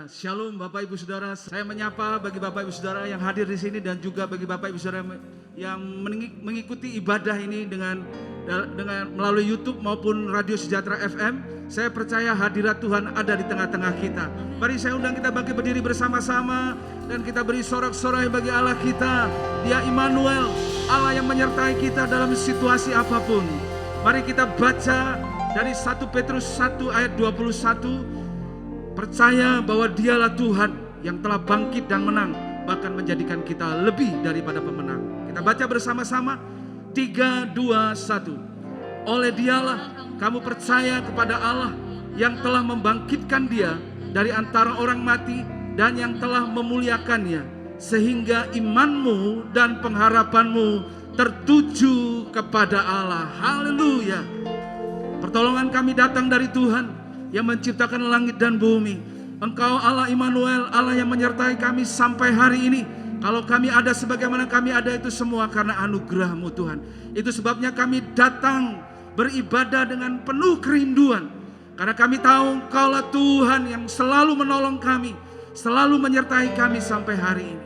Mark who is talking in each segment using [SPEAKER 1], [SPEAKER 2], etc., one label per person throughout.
[SPEAKER 1] Shalom Bapak Ibu Saudara, saya menyapa bagi Bapak Ibu Saudara yang hadir di sini dan juga bagi Bapak Ibu Saudara yang mengikuti ibadah ini dengan melalui YouTube maupun Radio Sejahtera FM. Saya percaya hadirat Tuhan ada di tengah-tengah kita. Mari saya undang kita bangkit berdiri bersama-sama dan kita beri sorak-sorai bagi Allah kita. Dia Immanuel, Allah yang menyertai kita dalam situasi apapun. Mari kita baca dari 1 Petrus 1 ayat 21. Percaya bahwa dialah Tuhan yang telah bangkit dan menang, bahkan menjadikan kita lebih daripada pemenang. Kita baca bersama-sama, 3, 2, 1. Oleh dialah kamu percaya kepada Allah yang telah membangkitkan dia dari antara orang mati dan yang telah memuliakannya, sehingga imanmu dan pengharapanmu tertuju kepada Allah. Haleluya. Pertolongan kami datang dari Tuhan yang menciptakan langit dan bumi. Engkau Allah Immanuel, Allah yang menyertai kami sampai hari ini. Kalau kami ada sebagaimana kami ada itu semua karena anugerah-Mu Tuhan. Itu sebabnya kami datang beribadah dengan penuh kerinduan. Karena kami tahu Engkaulah Tuhan yang selalu menolong kami, selalu menyertai kami sampai hari ini.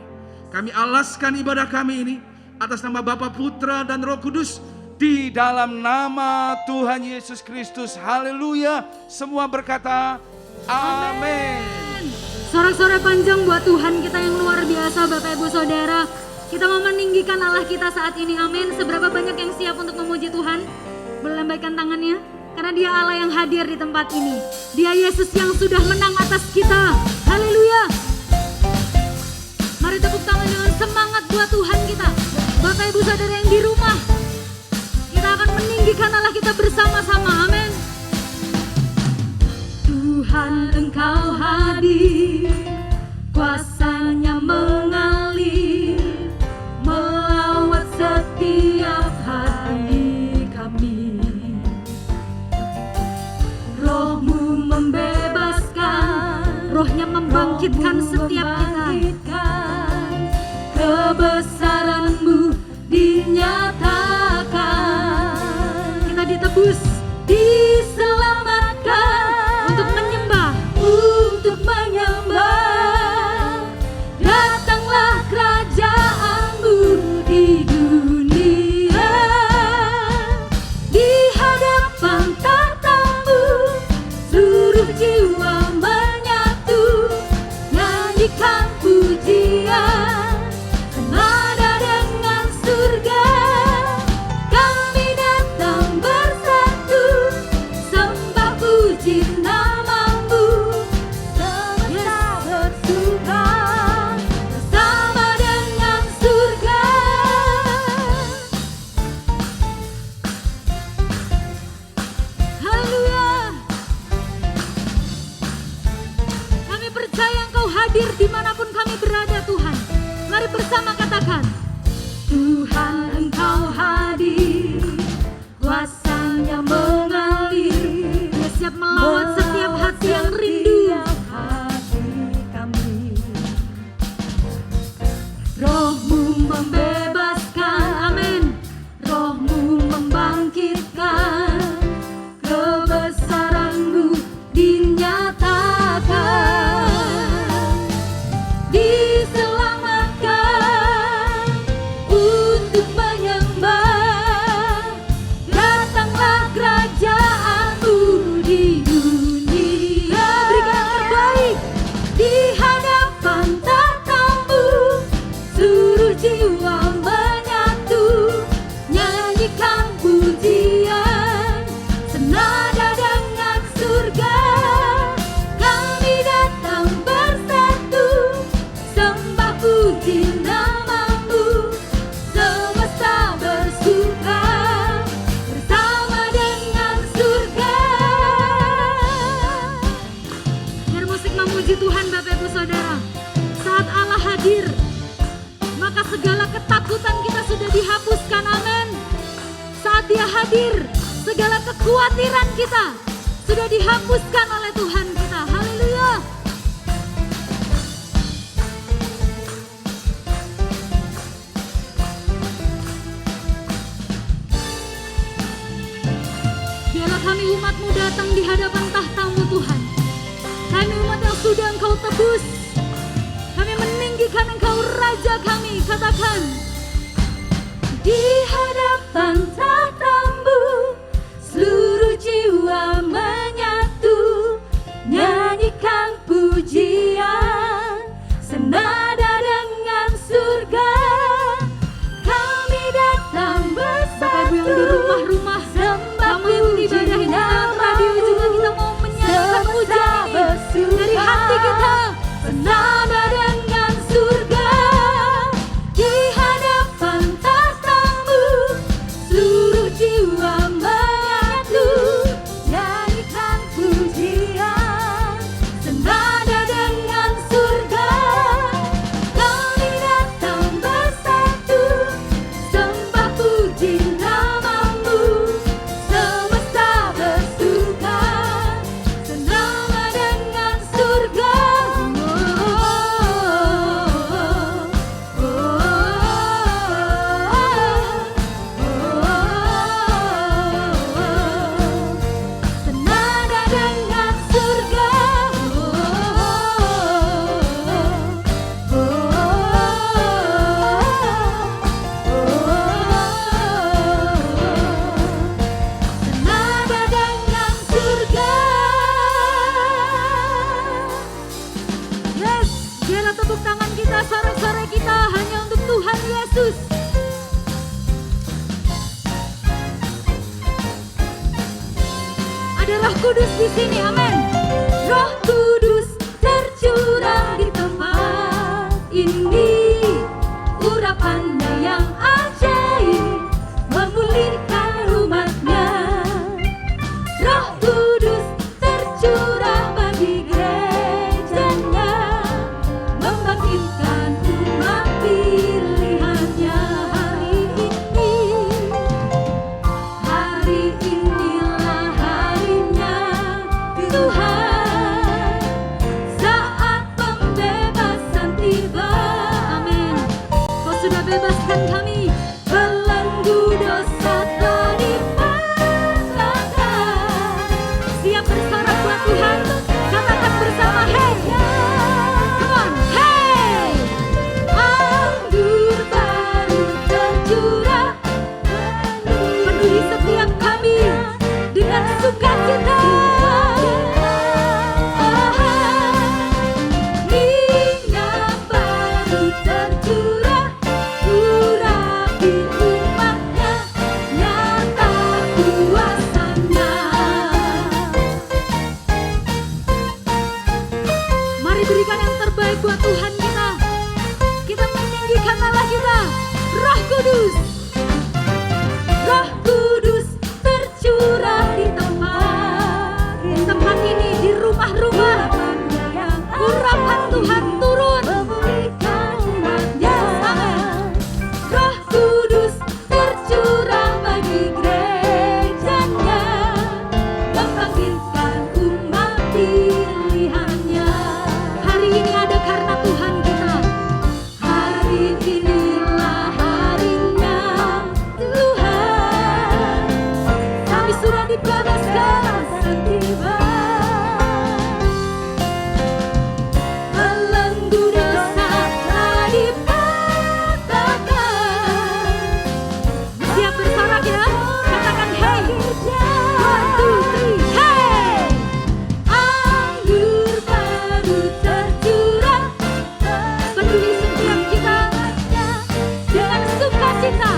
[SPEAKER 1] Kami alaskan ibadah kami ini atas nama Bapa, Putra dan Roh Kudus, di dalam nama Tuhan Yesus Kristus. Haleluya. Semua berkata amin.
[SPEAKER 2] Sorak-sorai panjang buat Tuhan kita yang luar biasa, Bapak Ibu Saudara. Kita mau meninggikan Allah kita saat ini, amin. Seberapa banyak yang siap untuk memuji Tuhan? Boleh lambaikan tangannya, karena dia Allah yang hadir di tempat ini. Dia Yesus yang sudah menang atas kita. Haleluya. Mari tepuk tangan dengan semangat buat Tuhan kita. Bapak Ibu Saudara yang di rumah, kita akan meninggikan Allah kita bersama-sama, amin. Tuhan Engkau hadir, kuasanya mengalir, melawat setiap hati kami. Roh-Mu membebaskan, Roh-Nya membangkitkan setiap kita. Kebesaran-Mu dinyatakan, kita ditebus, diselamatkan untuk menyembah, datanglah kerajaan-Mu di dunia. Di hadapan tahta-Mu seluruh jiwa menyatu, nyanyikan pujian senada dengan surga. Kami datang bersatu, sembah puji nama-Mu. Semesta bersuka bersama dengan surga. Haleluya. Kami percaya Engkau hadir dimanapun kami berada, Tuhan. Mari bersama katakan, Tuhan Engkau hadir, kuasanya mengalir, Dia siap melawat setiap hati yang rindu. Roh-Mu membebaskan, amin. Roh-Mu membangkitkan, kebesaran-Mu dinyatakan, diselamatkan untuk menyembah. Datanglah kerajaan-Mu di dunia. Berikan yang terbaik di hadapan tahta-Mu, seluruh jiwa menyatu, nyanyikan pujian senada dengan surga. Kami datang bersatu, sembah puji nama-Mu. Semesta bersuka bersama dengan surga. Biar musik memuji Tuhan, Bapak Ibu Saudara. Saat Allah hadir, maka segala ketakutan kita sudah dihapuskan, amin. Saat Dia hadir, segala kekhawatiran kita sudah dihapuskan oleh Tuhan kita. Haleluya. Biarlah kami umat-Mu datang di hadapan tahta-Mu Tuhan. kami umat yang sudah Engkau tebus. Kami meninggikan Engkau Raja kami. Katakan, di hadapan tahta-Mu seluruh jiwa menyatu, nyanyikan pujian senada dengan surga. Kami datang bersatu. Bapak Ibu yang di rumah-rumah, yang mengikuti ibadah ini dalam radio juga, kita mau menyanyikan pujian ini dari hati kita. Senada dengan surga, di hadapan tahta-Mu seluruh jiwa menyatu, nyanyikan pujian senada dengan surga. Kami datang bersatu, sembah puji nama-Mu, semesta bersuka senada dengan surga. Senada dengan surga. Senada dengan surga. Yes, biarlah tepuk tangan kita, sorak-sorai kita hanya untuk Tuhan Yesus. Ada Roh Kudus di sini, amin. Roh Kudus tercurah di tempat ini, urapannya yang ajaib memulihkan umatnya. Roh Kudus tercurah bagi gerejanya, membangkitkan umat pilihannya. Hari inilah harinya Tuhan, saat pembebasan tiba. Amin. Kau sudah bebaskan kami, belenggu dosa telah dipatahkan. Siap bersorak buat Tuhan, katakan bersama, hey, come on, hey. Anggur baru tercurah, penuhi setiap kami dengan sukacita. Minyak baru tercurah, urapi umatnya, nyata kuasanya. Mari berikan yang terbaik buat Tuhan kita. Kita meninggikan Allah kita. Roh Kudus, Roh Kudus tercurah di tempat ini, di rumah-rumah. Urapan Tuhan turun. Yes, amin. Roh Kudus tercurah bagi gerejanya, membangkitkan umat pilihannya. Hari ini ada karena Tuhan kita. Hari inilah harinya Tuhan, kami sudah dibebaskan setiba. Belenggu dosa telah dipatahkan. Siap bersorak ya? Katakan hey. 1, 2, 3, hey. Anggur baru tercurah, penuhi setiap kita dengan sukacita.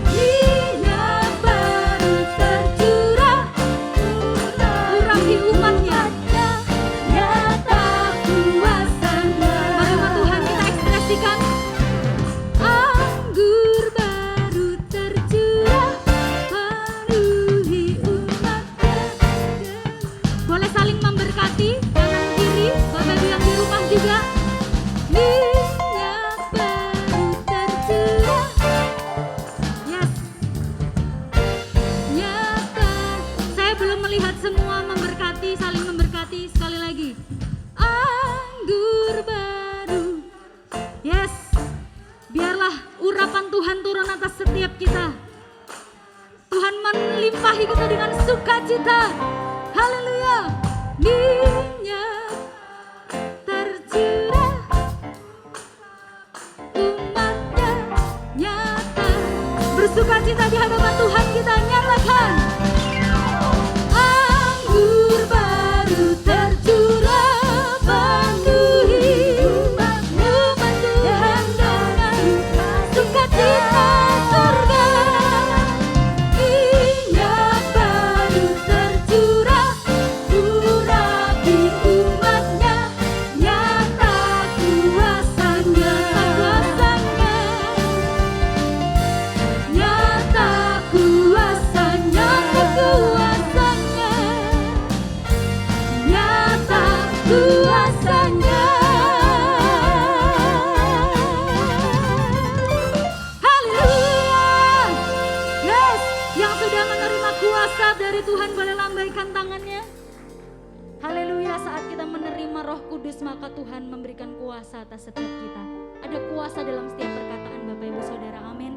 [SPEAKER 2] Minyak baru tercurah, urapi umatnya, nyata kuasanya. Mari umat Tuhan kita ekspresikan. Anggur baru tercurah, penuhi umatnya. Boleh saling memberkati, kanan kiri, Bapak Ibu yang di rumah juga. Minyak baru tercurah, yes, nyata. Saya belum melihat semua memberkati, saling memberkati. Sekali lagi, anggur baru, yes. Biarlah urapan Tuhan turun atas setiap kita. Tuhan melimpahi kita dengan sukacita. Haleluya. Minyak tercurah, umatnya nyata bersukacita di hadapan Tuhan. Kita nyatakan anggur baru tercurah, penuhi umatmu Tuhan dengan sukacita surga. Minyak baru tercurah, urapi umatnya, nyata kuasanya, nyata kuasanya, kekuasannya, nyata kuasanya. Haleluya. Yes, yang sudah menerima kuasa dari Tuhan boleh lambaikan tangannya. Haleluya, saat kita menerima Roh Kudus maka Tuhan memberikan kuasa atas setiap kita. Ada kuasa dalam setiap perkataan Bapak Ibu Saudara, amin.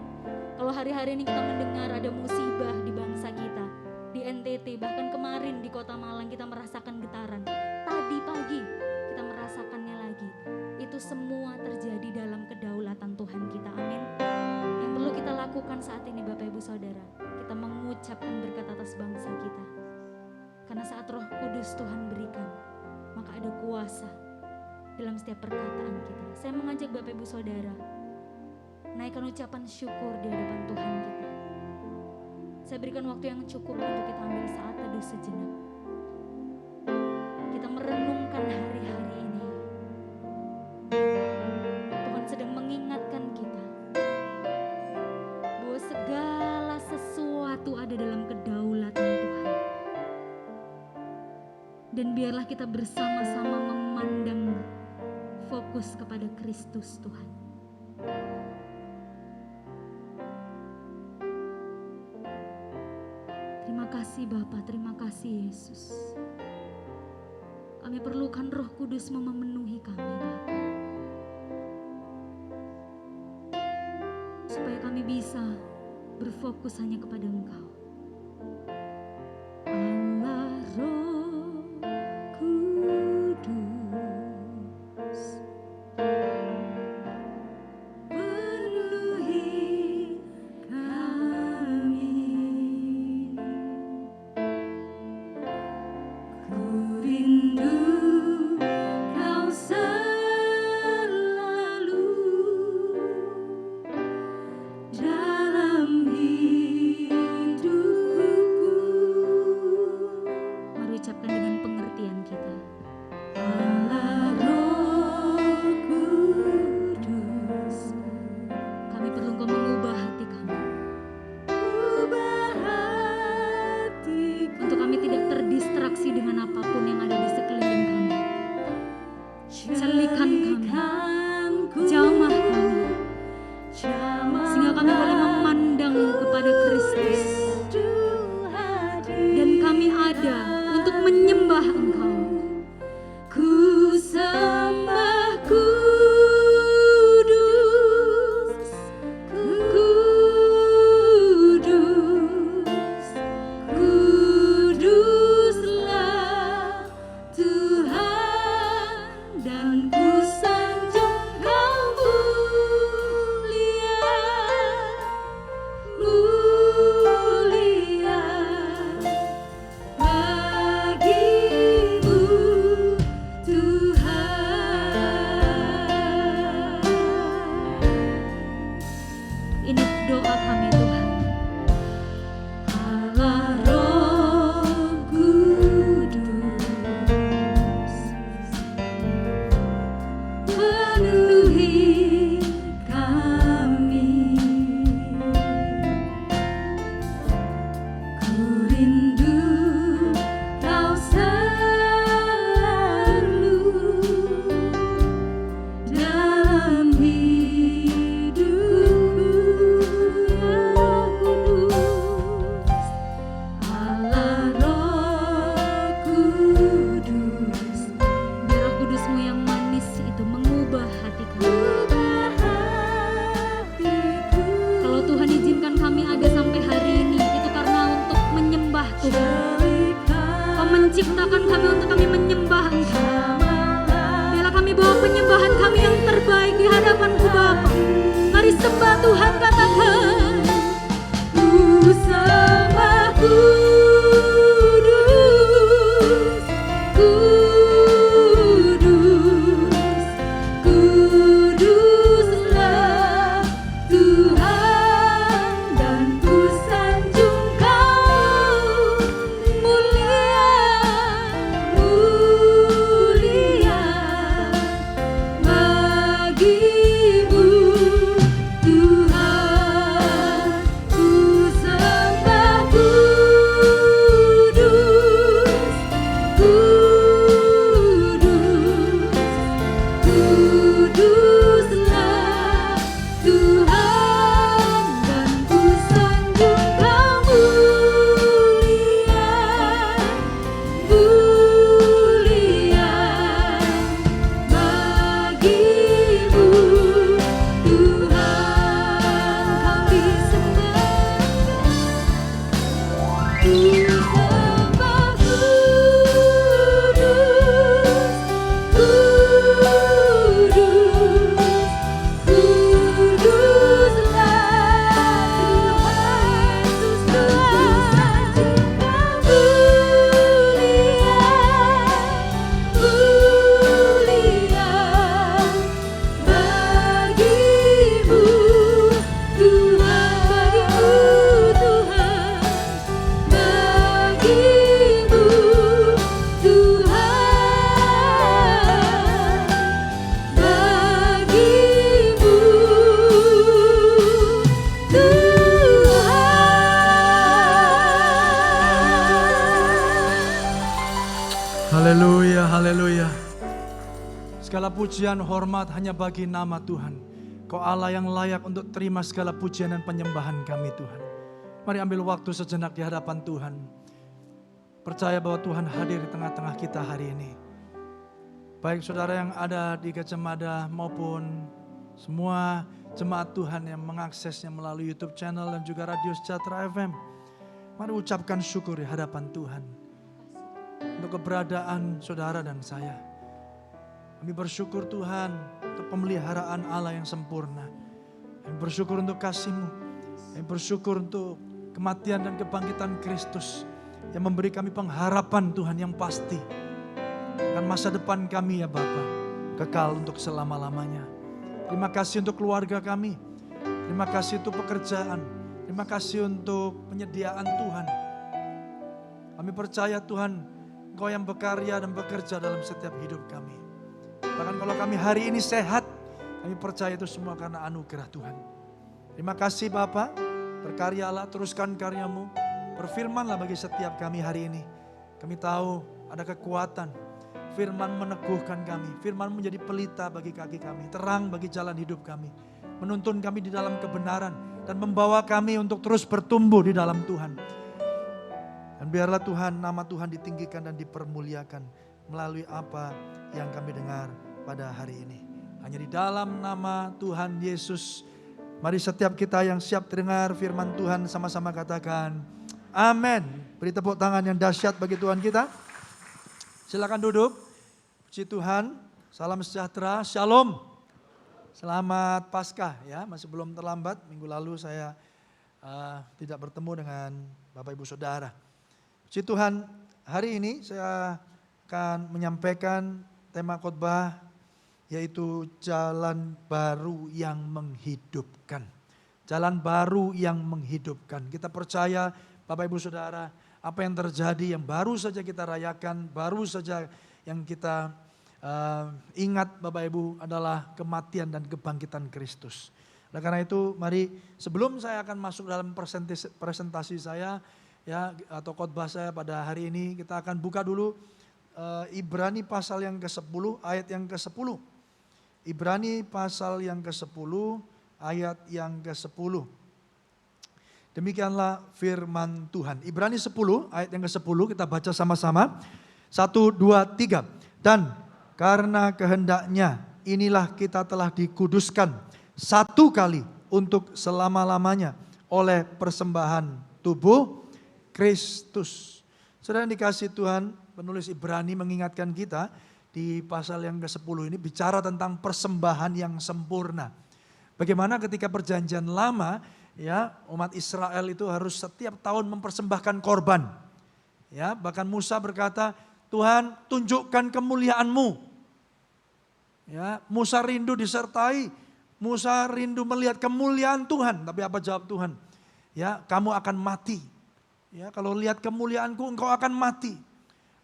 [SPEAKER 2] Kalau hari-hari ini kita mendengar ada musibah di bangsa kita, di NTT, bahkan kemarin di Kota Malang kita merasakan getaran. Tadi pagi kita merasakannya lagi. Itu semua terjadi dalam kedaulatan Tuhan kita, amin. Yang perlu kita lakukan saat ini Bapak Ibu Saudara, kita mengucapkan berkat atas bangsa kita. Karena saat Roh Kudus Tuhan berikan, maka ada kuasa dalam setiap perkataan kita. Saya mengajak Bapak Ibu Saudara, naikkan ucapan syukur di hadapan Tuhan kita. Saya berikan waktu yang cukup untuk kita ambil saat teduh sejenak. Kita merenungkan hari-hari ini. Tuhan sedang mengingatkan kita bahwa segala sesuatu ada dalam kedaulatan Tuhan. Dan biarlah kita bersama-sama memandang fokus kepada Kristus Tuhan. Terima kasih Bapa, terima kasih Yesus. Kami perlukan Roh Kudus memenuhi kami Bapa. Supaya kami bisa berfokus hanya kepada Engkau. Allah Roh Kudus, penuhi kami. Ku rindu Kau selalu dalam hidupku. Mari ucapkan dengan pengertian kita. Allah Roh Kudus, kami perlu Engkau mengubah hati kami. Ubah hatiku. Untuk kami tidak terdistraksi dengan apapun yang ada di sekeliling kami. Celikan kami, jamah kami, sehingga kami boleh memandang kepada Kristus. Dan kami ada untuk menyembah Engkau. Ku sembah Kudus, Kudus, Kuduslah Tuhan, dan ku sanjung Kau mulia, mulia bagimu Tuhan. Ini doa kami Tuhan. Allah Roh Kudus, penuhi kami. Ku rindu Kau selalu dalam hidupku. ciptakan kami untuk kami menyembah Engkau. Biarlah kami bawa penyembahan kami yang terbaik di hadapan-Mu Bapa. Mari sembah Tuhan, katakan ku sembah kudus, kudus, kuduslah Tuhan, dan ku sanjung Kau. Mulia, mulia bagimu Tuhan. Ku sembah kudus, kudus, kuduslah Tuhan, dan ku sanjung Kau. Mulia, mulia bagimu Tuhan. Kami sembah, ku sembah kudus, kudus, kuduslah Tuhan, Yesus Tuhan. Mulia, mulia bagimu Tuhan, bagimu Tuhan, bagimu Tuhan, bagimu Tuhan.
[SPEAKER 3] Haleluya, haleluya. Segala pujian, hormat hanya bagi nama Tuhan. Kau Allah yang layak untuk terima segala pujian dan penyembahan kami Tuhan. Mari ambil waktu sejenak di hadapan Tuhan. Percaya bahwa Tuhan hadir di tengah-tengah kita hari ini. Baik saudara yang ada di Gajah Mada maupun semua jemaat Tuhan yang mengaksesnya melalui YouTube channel dan juga Radio Sejahtera FM. Mari ucapkan syukur di hadapan Tuhan untuk keberadaan saudara dan saya. Kami bersyukur Tuhan untuk pemeliharaan Allah yang sempurna. Kami bersyukur untuk kasih-Mu. Kami bersyukur untuk kematian dan kebangkitan Kristus yang memberi kami pengharapan Tuhan yang pasti akan masa depan kami ya Bapa, kekal untuk selama-lamanya. Terima kasih untuk keluarga kami. Terima kasih untuk pekerjaan. Terima kasih untuk penyediaan Tuhan. Kami percaya Tuhan, Engkau yang berkarya dan bekerja dalam setiap hidup kami. Bahkan kalau kami hari ini sehat, kami percaya itu semua karena anugerah Tuhan. Terima kasih Bapa, berkaryalah, teruskan karya-Mu. Berfirmanlah bagi setiap kami hari ini. Kami tahu ada kekuatan. Firman meneguhkan kami. Firman menjadi pelita bagi kaki kami. Terang bagi jalan hidup kami. Menuntun kami di dalam kebenaran. Dan membawa kami untuk terus bertumbuh di dalam Tuhan. Dan biarlah Tuhan, nama Tuhan ditinggikan dan dipermuliakan melalui apa yang kami dengar pada hari ini. Hanya di dalam nama Tuhan Yesus. Mari setiap kita yang siap dengar firman Tuhan sama-sama katakan amin. Beri tepuk tangan yang dahsyat bagi Tuhan kita. Silakan duduk. Puji Tuhan. Salam sejahtera. Shalom. Selamat Paskah ya. Masih belum terlambat. Minggu lalu saya tidak bertemu dengan Bapak Ibu Saudara. Puji Tuhan. Hari ini saya akan menyampaikan tema khotbah yaitu jalan baru yang menghidupkan. Jalan baru yang menghidupkan. Kita percaya Bapak Ibu Saudara, apa yang terjadi yang baru saja kita rayakan, baru saja yang kita ingat Bapak Ibu adalah kematian dan kebangkitan Kristus. Oleh karena itu mari sebelum saya akan masuk dalam presentasi saya ya atau khotbah saya pada hari ini, kita akan buka dulu Ibrani pasal yang ke-10 ayat yang ke-10. Ibrani pasal yang ke-10 ayat yang ke-10. Demikianlah firman Tuhan. Ibrani 10 ayat yang ke-10 kita baca sama-sama. 1, 2, 3. Dan karena kehendaknya inilah kita telah dikuduskan satu kali untuk selama-lamanya oleh persembahan tubuh Kristus. Saudara yang dikasihi Tuhan, penulis Ibrani mengingatkan kita di pasal yang ke-10 ini bicara tentang persembahan yang sempurna. Bagaimana ketika perjanjian lama ya umat Israel itu harus setiap tahun mempersembahkan korban. Ya, bahkan Musa berkata, Tuhan tunjukkan kemuliaan-Mu. Ya, Musa rindu disertai, Musa rindu melihat kemuliaan Tuhan. Tapi apa jawab Tuhan? Ya, kamu akan mati. Ya, kalau lihat kemuliaanku engkau akan mati.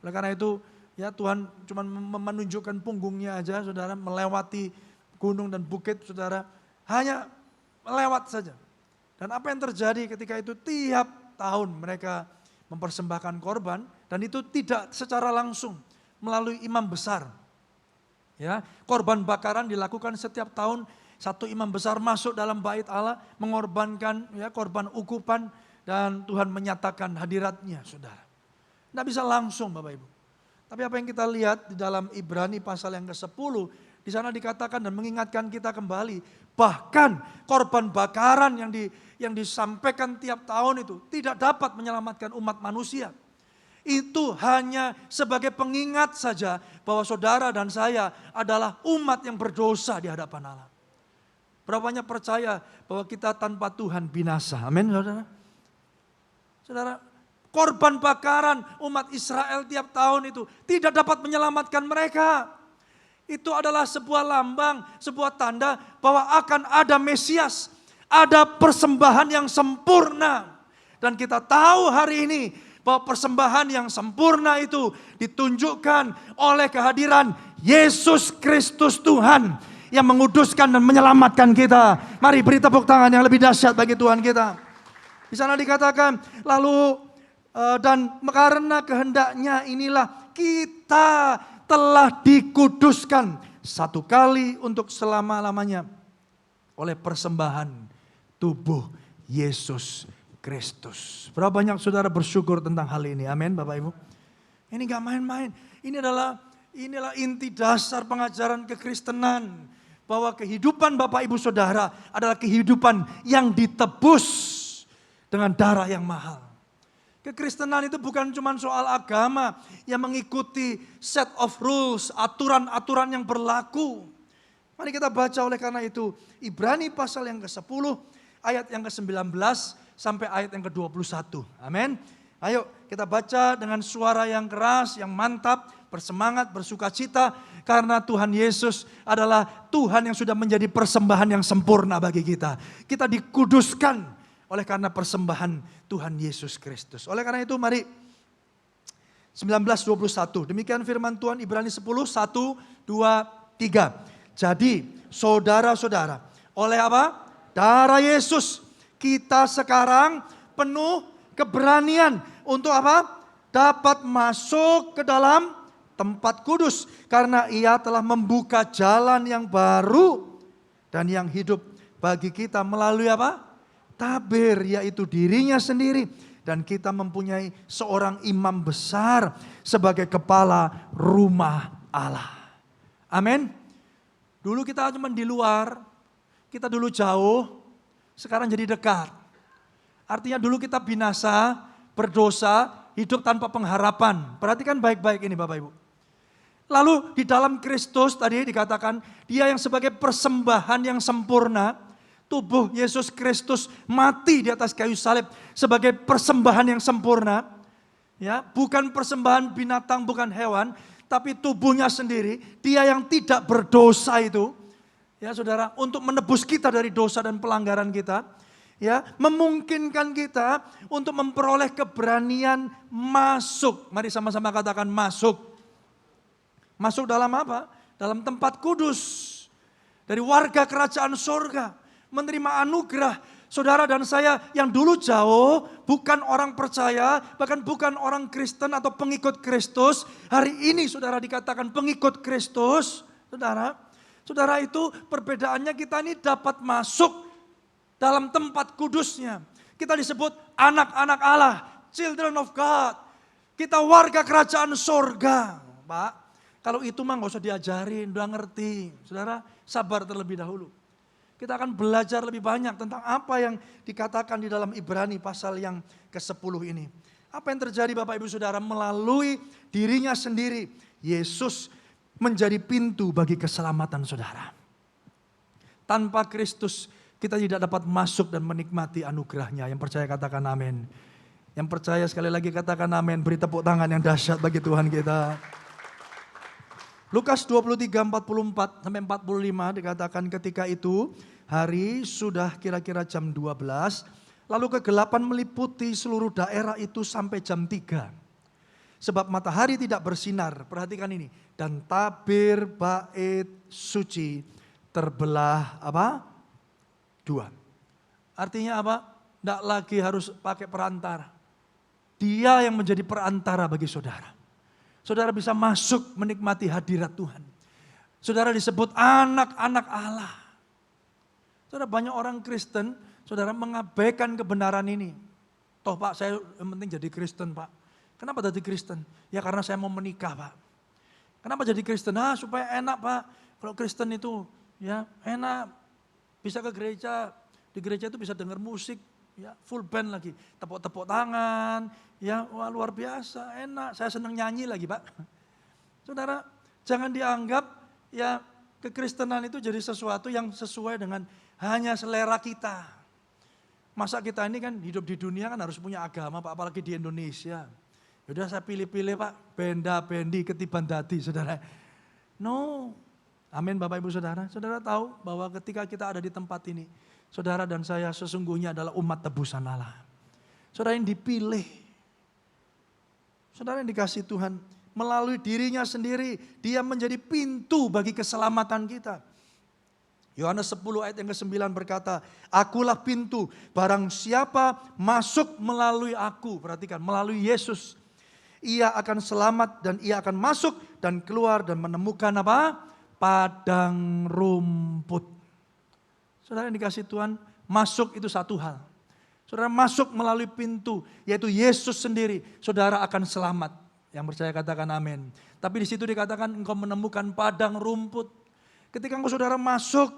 [SPEAKER 3] Oleh karena itu ya Tuhan cuma menunjukkan punggungnya aja saudara, melewati gunung dan bukit saudara, hanya melewat saja. Dan apa yang terjadi ketika itu tiap tahun mereka mempersembahkan korban dan itu tidak secara langsung melalui imam besar. Ya, korban bakaran dilakukan setiap tahun, satu imam besar masuk dalam bait Allah mengorbankan ya korban ukupan. Dan Tuhan menyatakan hadiratnya, saudara. Tidak bisa langsung Bapak Ibu. Tapi apa yang kita lihat di dalam Ibrani pasal yang ke-10, di sana dikatakan dan mengingatkan kita kembali, bahkan korban bakaran yang disampaikan tiap tahun itu tidak dapat menyelamatkan umat manusia. Itu hanya sebagai pengingat saja bahwa saudara dan saya adalah umat yang berdosa di hadapan Allah. Berapa banyak percaya bahwa kita tanpa Tuhan binasa. Amin, saudara. Saudara, korban bakaran umat Israel tiap tahun itu tidak dapat menyelamatkan mereka. Itu adalah sebuah lambang, sebuah tanda bahwa akan ada Mesias, ada persembahan yang sempurna. Dan kita tahu hari ini bahwa persembahan yang sempurna itu ditunjukkan oleh kehadiran Yesus Kristus Tuhan yang menguduskan dan menyelamatkan kita. Mari beri tepuk tangan yang lebih dahsyat bagi Tuhan kita. Di sana dikatakan, lalu dan karena kehendaknya inilah kita telah dikuduskan satu kali untuk selama-lamanya oleh persembahan tubuh Yesus Kristus. Berapa banyak saudara bersyukur tentang hal ini, amin Bapak Ibu. Ini gak main-main, inilah inti dasar pengajaran kekristenan. Bahwa kehidupan Bapak Ibu Saudara adalah kehidupan yang ditebus dengan darah yang mahal. Kekristenan itu bukan cuma soal agama yang mengikuti set of rules, aturan-aturan yang berlaku. Mari kita baca oleh karena itu Ibrani pasal yang ke-10 ayat yang ke-19 sampai ayat yang ke-21. Amin. Ayo kita baca dengan suara yang keras, yang mantap, bersemangat, bersukacita. Karena Tuhan Yesus adalah Tuhan yang sudah menjadi persembahan yang sempurna bagi kita. Kita dikuduskan oleh karena persembahan Tuhan Yesus Kristus. Oleh karena itu mari 19:21. Demikian firman Tuhan Ibrani 10, 1, 2, 3. Jadi saudara-saudara, oleh apa? Darah Yesus kita sekarang penuh keberanian untuk apa? Dapat masuk ke dalam tempat kudus. Karena ia telah membuka jalan yang baru dan yang hidup bagi kita melalui apa? Tabir, yaitu dirinya sendiri. Dan kita mempunyai seorang imam besar sebagai kepala rumah Allah. Amin. Dulu kita cuma di luar, kita dulu jauh, sekarang jadi dekat. Artinya dulu kita binasa, berdosa, hidup tanpa pengharapan. Perhatikan baik-baik ini Bapak Ibu. Lalu di dalam Kristus tadi dikatakan, dia yang sebagai persembahan yang sempurna, tubuh Yesus Kristus mati di atas kayu salib sebagai persembahan yang sempurna. Ya, bukan persembahan binatang, bukan hewan, tapi tubuhnya sendiri, dia yang tidak berdosa itu. Ya saudara, untuk menebus kita dari dosa dan pelanggaran kita. Ya, memungkinkan kita untuk memperoleh keberanian masuk. Mari sama-sama katakan masuk. Masuk dalam apa? Dalam tempat kudus. Dari warga kerajaan sorga. Menerima anugerah. Saudara dan saya yang dulu jauh, bukan orang percaya, bahkan bukan orang Kristen atau pengikut Kristus. Hari ini saudara dikatakan pengikut Kristus. Saudara itu perbedaannya kita ini dapat masuk dalam tempat kudusnya. Kita disebut anak-anak Allah, children of God. Kita warga kerajaan sorga. Pak, kalau itu mah gak usah diajarin, udah ngerti. Saudara, sabar terlebih dahulu. Kita akan belajar lebih banyak tentang apa yang dikatakan di dalam Ibrani pasal yang ke-10 ini. Apa yang terjadi Bapak Ibu Saudara? Melalui dirinya sendiri, Yesus menjadi pintu bagi keselamatan saudara. Tanpa Kristus kita tidak dapat masuk dan menikmati anugerahnya. Yang percaya katakan amin. Yang percaya sekali lagi katakan amin. Beri tepuk tangan yang dahsyat bagi Tuhan kita. Lukas 23:44 sampai 45 dikatakan ketika itu hari sudah kira-kira jam 12. Lalu kegelapan meliputi seluruh daerah itu sampai jam 3. Sebab matahari tidak bersinar. Perhatikan ini. Dan tabir bait suci terbelah apa? 2. Artinya apa? Tidak lagi harus pakai perantara. Dia yang menjadi perantara bagi saudara. Saudara bisa masuk menikmati hadirat Tuhan. Saudara disebut anak-anak Allah. Saudara banyak orang Kristen, saudara mengabaikan kebenaran ini. Toh Pak, saya yang penting jadi Kristen Pak. Kenapa jadi Kristen? Ya karena saya mau menikah Pak. Kenapa jadi Kristen? Supaya enak Pak. Kalau Kristen itu ya enak. Bisa ke gereja. Di gereja itu bisa dengar musik. Ya, full band lagi, tepuk-tepuk tangan, ya wah, luar biasa, enak. Saya senang nyanyi lagi Pak. Saudara, jangan dianggap ya kekristenan itu jadi sesuatu yang sesuai dengan hanya selera kita. Masa kita ini kan hidup di dunia kan harus punya agama Pak, apalagi di Indonesia. Yaudah saya pilih-pilih Pak, benda-bendi ketiban dadi saudara. No, amin Bapak Ibu Saudara. Saudara tahu bahwa ketika kita ada di tempat ini, saudara dan saya sesungguhnya adalah umat tebusan Allah. Saudara yang dipilih. Saudara yang dikasih Tuhan. Melalui dirinya sendiri. Dia menjadi pintu bagi keselamatan kita. Yohanes 10 ayat yang ke-9 berkata, Akulah pintu, barang siapa masuk melalui aku. Perhatikan, melalui Yesus. Ia akan selamat dan ia akan masuk dan keluar dan menemukan apa? Padang rumput. Saudara yang dikasih Tuhan, masuk itu satu hal. Saudara masuk melalui pintu, yaitu Yesus sendiri. Saudara akan selamat. Yang percaya katakan amin. Tapi di situ dikatakan engkau menemukan padang rumput. Ketika engkau saudara masuk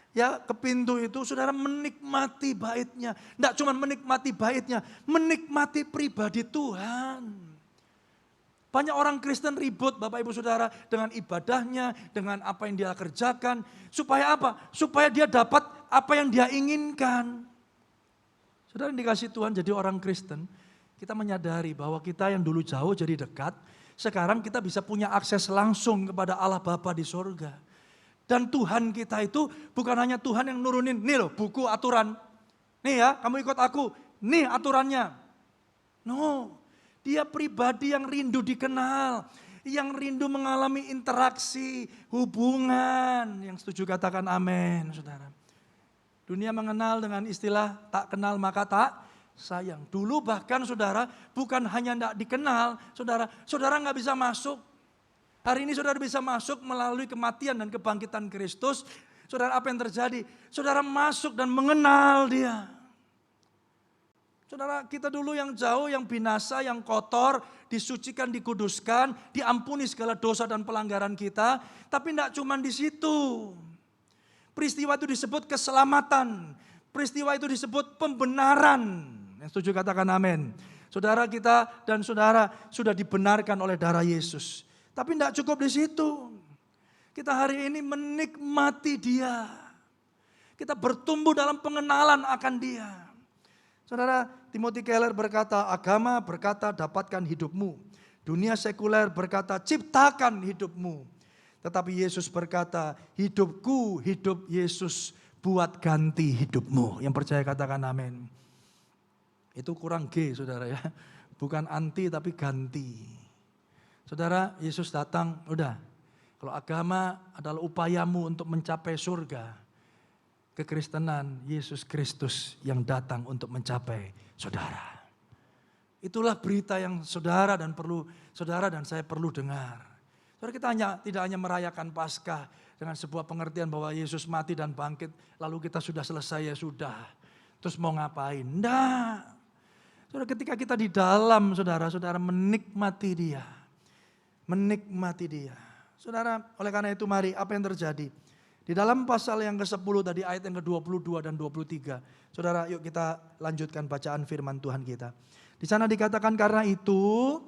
[SPEAKER 3] ya ke pintu itu, saudara menikmati baitnya. Tidak cuma menikmati baitnya, menikmati pribadi Tuhan. Banyak orang Kristen ribut Bapak Ibu Saudara dengan ibadahnya, dengan apa yang dia kerjakan. Supaya apa? Supaya dia dapat apa yang dia inginkan. Saudara yang dikasih Tuhan jadi orang Kristen, kita menyadari bahwa kita yang dulu jauh jadi dekat, sekarang kita bisa punya akses langsung kepada Allah Bapa di sorga. Dan Tuhan kita itu bukan hanya Tuhan yang nurunin, nih loh buku aturan. Nih ya, kamu ikut aku, nih aturannya. No. Dia pribadi yang rindu dikenal, yang rindu mengalami interaksi, hubungan. Yang setuju katakan amin, saudara. Dunia mengenal dengan istilah tak kenal maka tak sayang. Dulu bahkan saudara bukan hanya tidak dikenal, saudara nggak bisa masuk. Hari ini saudara bisa masuk melalui kematian dan kebangkitan Kristus. Saudara apa yang terjadi? Saudara masuk dan mengenal Dia. Saudara, kita dulu yang jauh, yang binasa, yang kotor, disucikan, dikuduskan, diampuni segala dosa dan pelanggaran kita. Tapi tidak cuma di situ. Peristiwa itu disebut keselamatan. Peristiwa itu disebut pembenaran. Yang setuju katakan amin. Saudara kita dan saudara sudah dibenarkan oleh darah Yesus. Tapi tidak cukup di situ. Kita hari ini menikmati Dia. Kita bertumbuh dalam pengenalan akan Dia. Saudara, Timothy Keller berkata, agama berkata dapatkan hidupmu. Dunia sekuler berkata ciptakan hidupmu. Tetapi Yesus berkata, hidupku, hidup Yesus buat ganti hidupmu. Yang percaya katakan amin. Itu kurang G saudara ya. Bukan anti tapi ganti. Saudara, Yesus datang, udah. Kalau agama adalah upayamu untuk mencapai surga. Kekristenan, Yesus Kristus yang datang untuk mencapai saudara. Itulah berita yang saudara dan saya perlu dengar. Saudara, kita tidak hanya merayakan Paskah dengan sebuah pengertian bahwa Yesus mati dan bangkit, lalu kita sudah selesai ya sudah. Terus mau ngapain? Enggak. Saudara, ketika kita di dalam saudara menikmati Dia. Menikmati Dia. Saudara, oleh karena itu mari apa yang terjadi? Di dalam pasal yang ke-10 tadi ayat yang ke-22 dan 23. Saudara, yuk kita lanjutkan bacaan firman Tuhan kita. Di sana dikatakan karena itu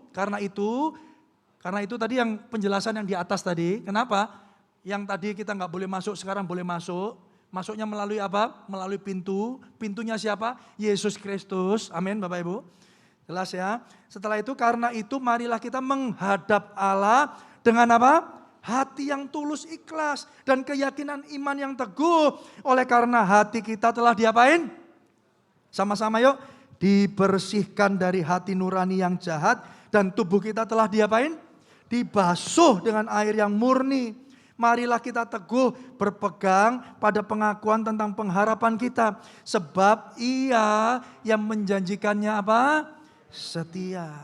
[SPEAKER 3] tadi yang penjelasan yang di atas tadi. Kenapa? Yang tadi kita nggak boleh masuk, sekarang boleh masuk. Masuknya melalui apa? Melalui pintu. Pintunya siapa? Yesus Kristus. Amin Bapak Ibu. Jelas ya. Setelah itu karena itu marilah kita menghadap Allah dengan apa? Hati yang tulus ikhlas dan keyakinan iman yang teguh. Oleh karena hati kita telah diapain? Sama-sama yuk. Dibersihkan dari hati nurani yang jahat. Dan tubuh kita telah diapain? Dibasuh dengan air yang murni. Marilah kita teguh berpegang pada pengakuan tentang pengharapan kita. Sebab Ia yang menjanjikannya apa? Setia.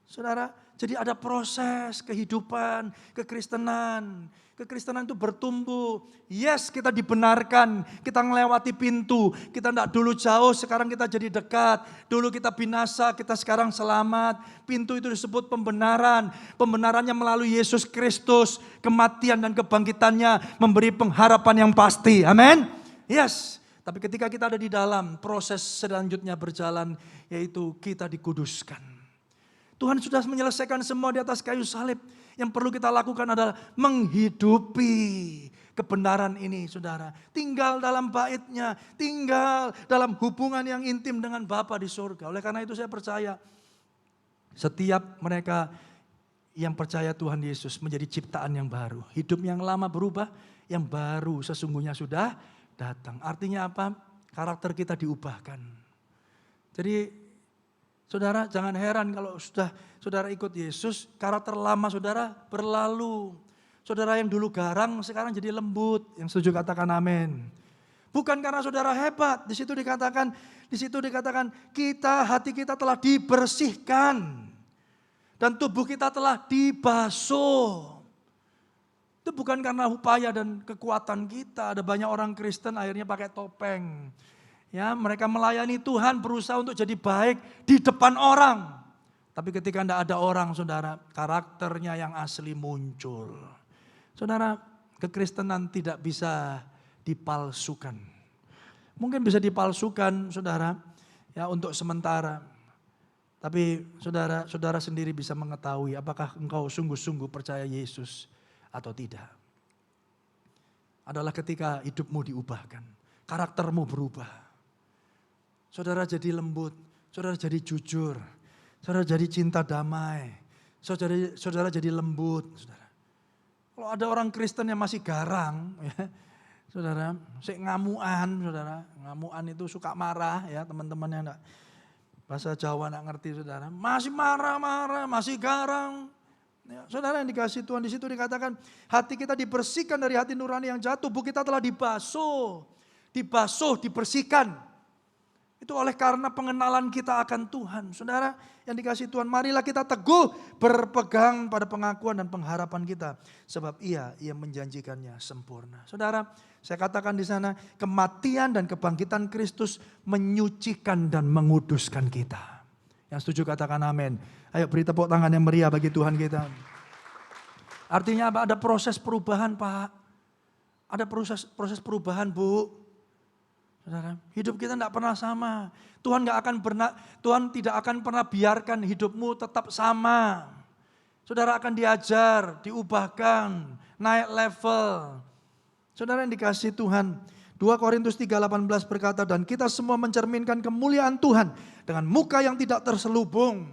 [SPEAKER 3] Saudara, jadi ada proses kehidupan, kekristenan. Kekristenan itu bertumbuh. Yes, kita dibenarkan. Kita melewati pintu. Kita tidak dulu jauh, sekarang kita jadi dekat. Dulu kita binasa, kita sekarang selamat. Pintu itu disebut pembenaran. Pembenarannya melalui Yesus Kristus. Kematian dan kebangkitannya memberi pengharapan yang pasti. Amin. Yes. Tapi ketika kita ada di dalam, proses selanjutnya berjalan, yaitu kita dikuduskan. Tuhan sudah menyelesaikan semua di atas kayu salib. Yang perlu kita lakukan adalah menghidupi kebenaran ini, saudara. Tinggal dalam baitnya, tinggal dalam hubungan yang intim dengan Bapa di surga. Oleh karena itu saya percaya, setiap mereka yang percaya Tuhan Yesus menjadi ciptaan yang baru. Hidup yang lama berubah, yang baru sesungguhnya sudah datang. Artinya apa? Karakter kita diubahkan. Jadi saudara jangan heran kalau sudah saudara ikut Yesus, karakter lama saudara berlalu. Saudara yang dulu garang sekarang jadi lembut. Yang setuju katakan amin. Bukan karena saudara hebat, di situ dikatakan hati kita telah dibersihkan dan tubuh kita telah dibasuh. Itu bukan karena upaya dan kekuatan kita. Ada banyak orang Kristen akhirnya pakai topeng. Ya, mereka melayani Tuhan, berusaha untuk jadi baik di depan orang. Tapi ketika tidak ada orang, saudara, karakternya yang asli muncul. Saudara, kekristenan tidak bisa dipalsukan. Mungkin bisa dipalsukan, saudara, ya untuk sementara. Tapi saudara sendiri bisa mengetahui apakah engkau sungguh-sungguh percaya Yesus atau tidak. Adalah ketika hidupmu diubahkan, karaktermu berubah. Saudara jadi lembut, saudara jadi jujur, saudara jadi cinta damai, saudara jadi lembut. Saudara. Kalau ada orang Kristen yang masih garang, ya, saudara, ngamuan, saudara, ngamuan itu suka marah, ya teman-teman yang enggak bahasa Jawa enggak ngerti, saudara, masih marah-marah, masih garang. Ya, saudara yang dikasih Tuhan, di situ dikatakan hati kita dibersihkan dari hati nurani yang jatuh, tubuh kita telah dibasuh, dibersihkan. Itu oleh karena pengenalan kita akan Tuhan. Saudara yang dikasih Tuhan, marilah kita teguh berpegang pada pengakuan dan pengharapan kita. Sebab Ia menjanjikannya sempurna. Saudara, saya katakan di sana, kematian dan kebangkitan Kristus menyucikan dan menguduskan kita. Yang setuju katakan amin. Ayo beri tepuk tangan yang meriah bagi Tuhan kita. Artinya apa? Ada proses perubahan, Pak. Ada proses perubahan, Bu. Saudara, hidup kita tidak pernah sama. Tuhan tidak akan pernah biarkan hidupmu tetap sama. Saudara akan diajar, diubahkan, naik level. Saudara yang dikasih Tuhan, 2 Korintus 3:18 berkata, dan kita semua mencerminkan kemuliaan Tuhan dengan muka yang tidak terselubung.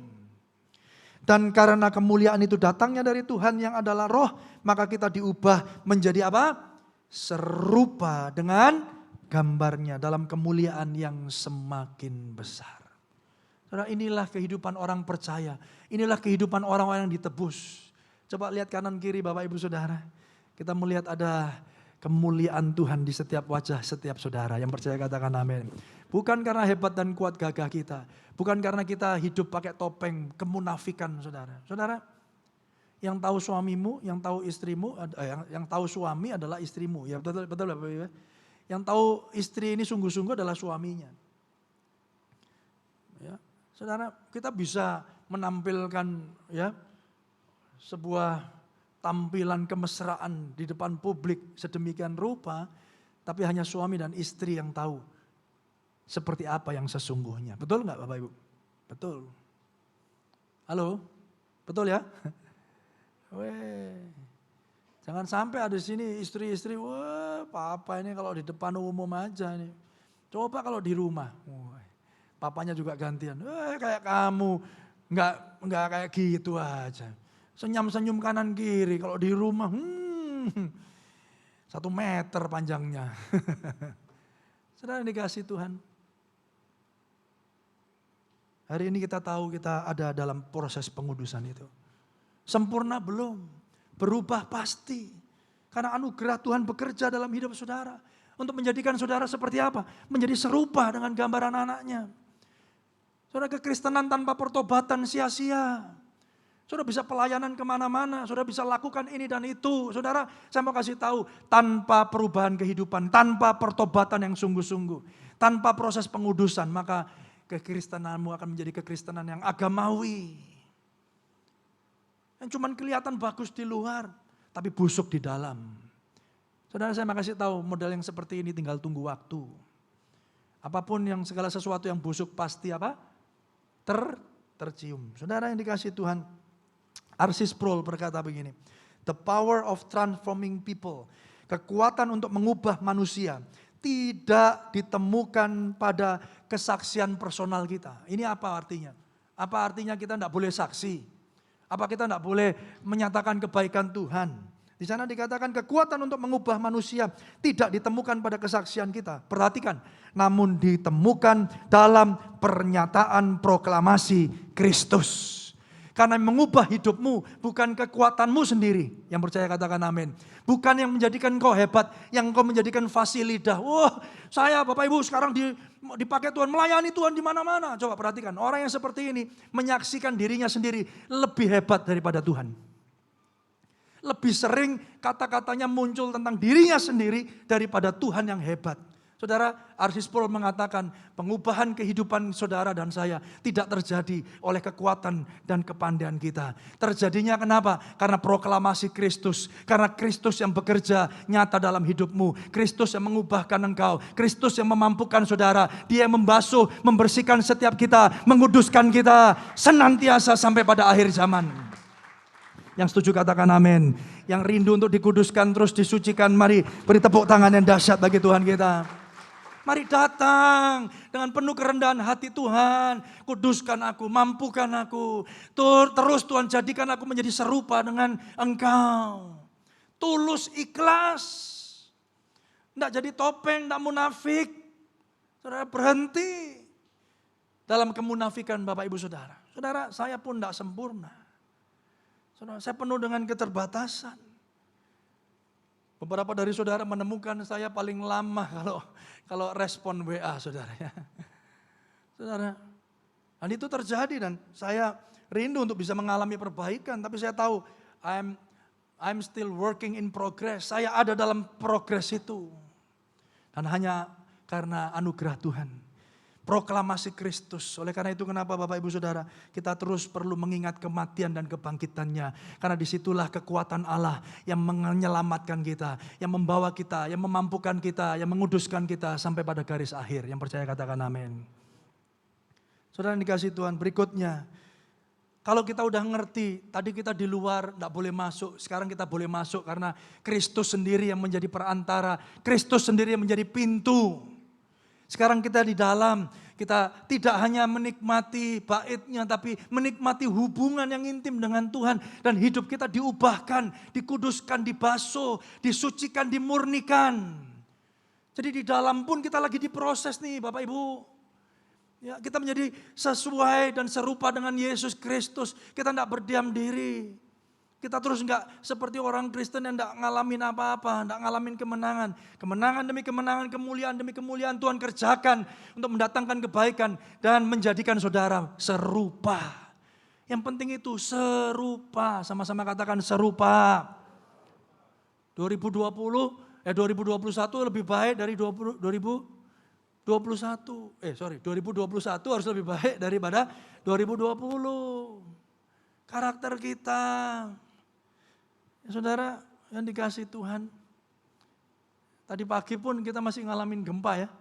[SPEAKER 3] Dan karena kemuliaan itu datangnya dari Tuhan yang adalah roh, maka kita diubah menjadi apa? Serupa dengan gambarnya dalam kemuliaan yang semakin besar. Saudara, inilah kehidupan orang percaya. Inilah kehidupan orang-orang yang ditebus. Coba lihat kanan kiri Bapak Ibu Saudara. Kita melihat ada kemuliaan Tuhan di setiap wajah setiap saudara. Yang percaya katakan amin. Bukan karena hebat dan kuat gagah kita. Bukan karena kita hidup pakai topeng kemunafikan saudara. Saudara, yang tahu suamimu, yang tahu istrimu, yang tahu suami adalah istrimu. Ya betul Bapak Ibu. Yang tahu istri ini sungguh-sungguh adalah suaminya. Ya, saudara, kita bisa menampilkan ya sebuah tampilan kemesraan di depan publik sedemikian rupa, tapi hanya suami dan istri yang tahu seperti apa yang sesungguhnya. Betul nggak Bapak Ibu? Betul. Halo? Betul ya? Weh. Jangan sampai ada di sini istri-istri, wah papa ini kalau di depan umum aja nih. Coba kalau di rumah, papanya juga gantian. Kayak kamu, nggak kayak gitu aja. Senyum-senyum kanan kiri, kalau di rumah, 1 meter panjangnya. Saudara dikasih Tuhan. Hari ini kita tahu kita ada dalam proses pengudusan itu. Sempurna belum? Berubah pasti. Karena anugerah Tuhan bekerja dalam hidup saudara. Untuk menjadikan saudara seperti apa? Menjadi serupa dengan gambaran anaknya. Saudara, kekristenan tanpa pertobatan sia-sia. Saudara bisa pelayanan kemana-mana. Saudara bisa lakukan ini dan itu. Saudara, saya mau kasih tahu. Tanpa perubahan kehidupan. Tanpa pertobatan yang sungguh-sungguh. Tanpa proses pengudusan. Maka kekristenanmu akan menjadi kekristenan yang agamawi. Yang cuman kelihatan bagus di luar, tapi busuk di dalam. Saudara, saya mau kasih tahu model yang seperti ini tinggal tunggu waktu. Apapun yang segala sesuatu yang busuk pasti apa? Tercium. Saudara yang dikasih Tuhan, R.C. Sproul berkata begini, the power of transforming people, kekuatan untuk mengubah manusia, tidak ditemukan pada kesaksian personal kita. Ini apa artinya? Apa artinya kita tidak boleh saksi? Apa kita tidak boleh menyatakan kebaikan Tuhan? Di sana dikatakan kekuatan untuk mengubah manusia tidak ditemukan pada kesaksian kita. Perhatikan, namun ditemukan dalam pernyataan proklamasi Kristus. Karena mengubah hidupmu bukan kekuatanmu sendiri. Yang percaya katakan amin. Bukan yang menjadikan kau hebat, yang kau menjadikan fasilidah. Wah, saya Bapak Ibu sekarang dipakai Tuhan, melayani Tuhan di mana-mana. Coba perhatikan, orang yang seperti ini menyaksikan dirinya sendiri lebih hebat daripada Tuhan. Lebih sering kata-katanya muncul tentang dirinya sendiri daripada Tuhan yang hebat. Saudara, R.C. Sproul mengatakan pengubahan kehidupan saudara dan saya tidak terjadi oleh kekuatan dan kepandaian kita. Terjadinya kenapa? Karena proklamasi Kristus. Karena Kristus yang bekerja nyata dalam hidupmu. Kristus yang mengubahkan engkau. Kristus yang memampukan saudara. Dia yang membasuh, membersihkan setiap kita, menguduskan kita senantiasa sampai pada akhir zaman. Yang setuju katakan amin. Yang rindu untuk dikuduskan terus disucikan, mari beri tepuk tangan yang dahsyat bagi Tuhan kita. Mari datang dengan penuh kerendahan hati Tuhan. Kuduskan aku, mampukan aku. Terus Tuhan jadikan aku menjadi serupa dengan Engkau. Tulus, ikhlas. Tidak jadi topeng, tidak munafik. Saudara berhenti dalam kemunafikan Bapak Ibu Saudara. Saudara, saya pun tidak sempurna. Saudara, saya penuh dengan keterbatasan. Beberapa dari saudara menemukan saya paling lama kalau respon WA saudara ya. Saudara, dan itu terjadi dan saya rindu untuk bisa mengalami perbaikan. Tapi saya tahu I'm still working in progress. Saya ada dalam progres itu. Dan hanya karena anugerah Tuhan. Proklamasi Kristus. Oleh karena itu kenapa Bapak Ibu Saudara kita terus perlu mengingat kematian dan kebangkitannya. Karena disitulah kekuatan Allah yang menyelamatkan kita. Yang membawa kita, yang memampukan kita, yang menguduskan kita sampai pada garis akhir. Yang percaya katakan amin. Saudara yang dikasih Tuhan, berikutnya. Kalau kita udah ngerti, tadi kita di luar tidak boleh masuk. Sekarang kita boleh masuk karena Kristus sendiri yang menjadi perantara. Kristus sendiri yang menjadi pintu. Sekarang kita di dalam, kita tidak hanya menikmati baitnya, tapi menikmati hubungan yang intim dengan Tuhan. Dan hidup kita diubahkan, dikuduskan, dibasuh, disucikan, dimurnikan. Jadi di dalam pun kita lagi diproses nih Bapak Ibu. Ya, kita menjadi sesuai dan serupa dengan Yesus Kristus. Kita tidak berdiam diri. Kita terus enggak seperti orang Kristen yang enggak ngalamin apa-apa, enggak ngalamin kemenangan. Kemenangan demi kemenangan, kemuliaan demi kemuliaan Tuhan kerjakan untuk mendatangkan kebaikan dan menjadikan saudara serupa. Yang penting itu serupa, sama-sama katakan serupa. 2021 lebih baik dari 2021 harus lebih baik daripada 2020. Karakter kita. Ya, saudara yang dikasih Tuhan. Tadi pagi pun kita masih ngalamin gempa ya.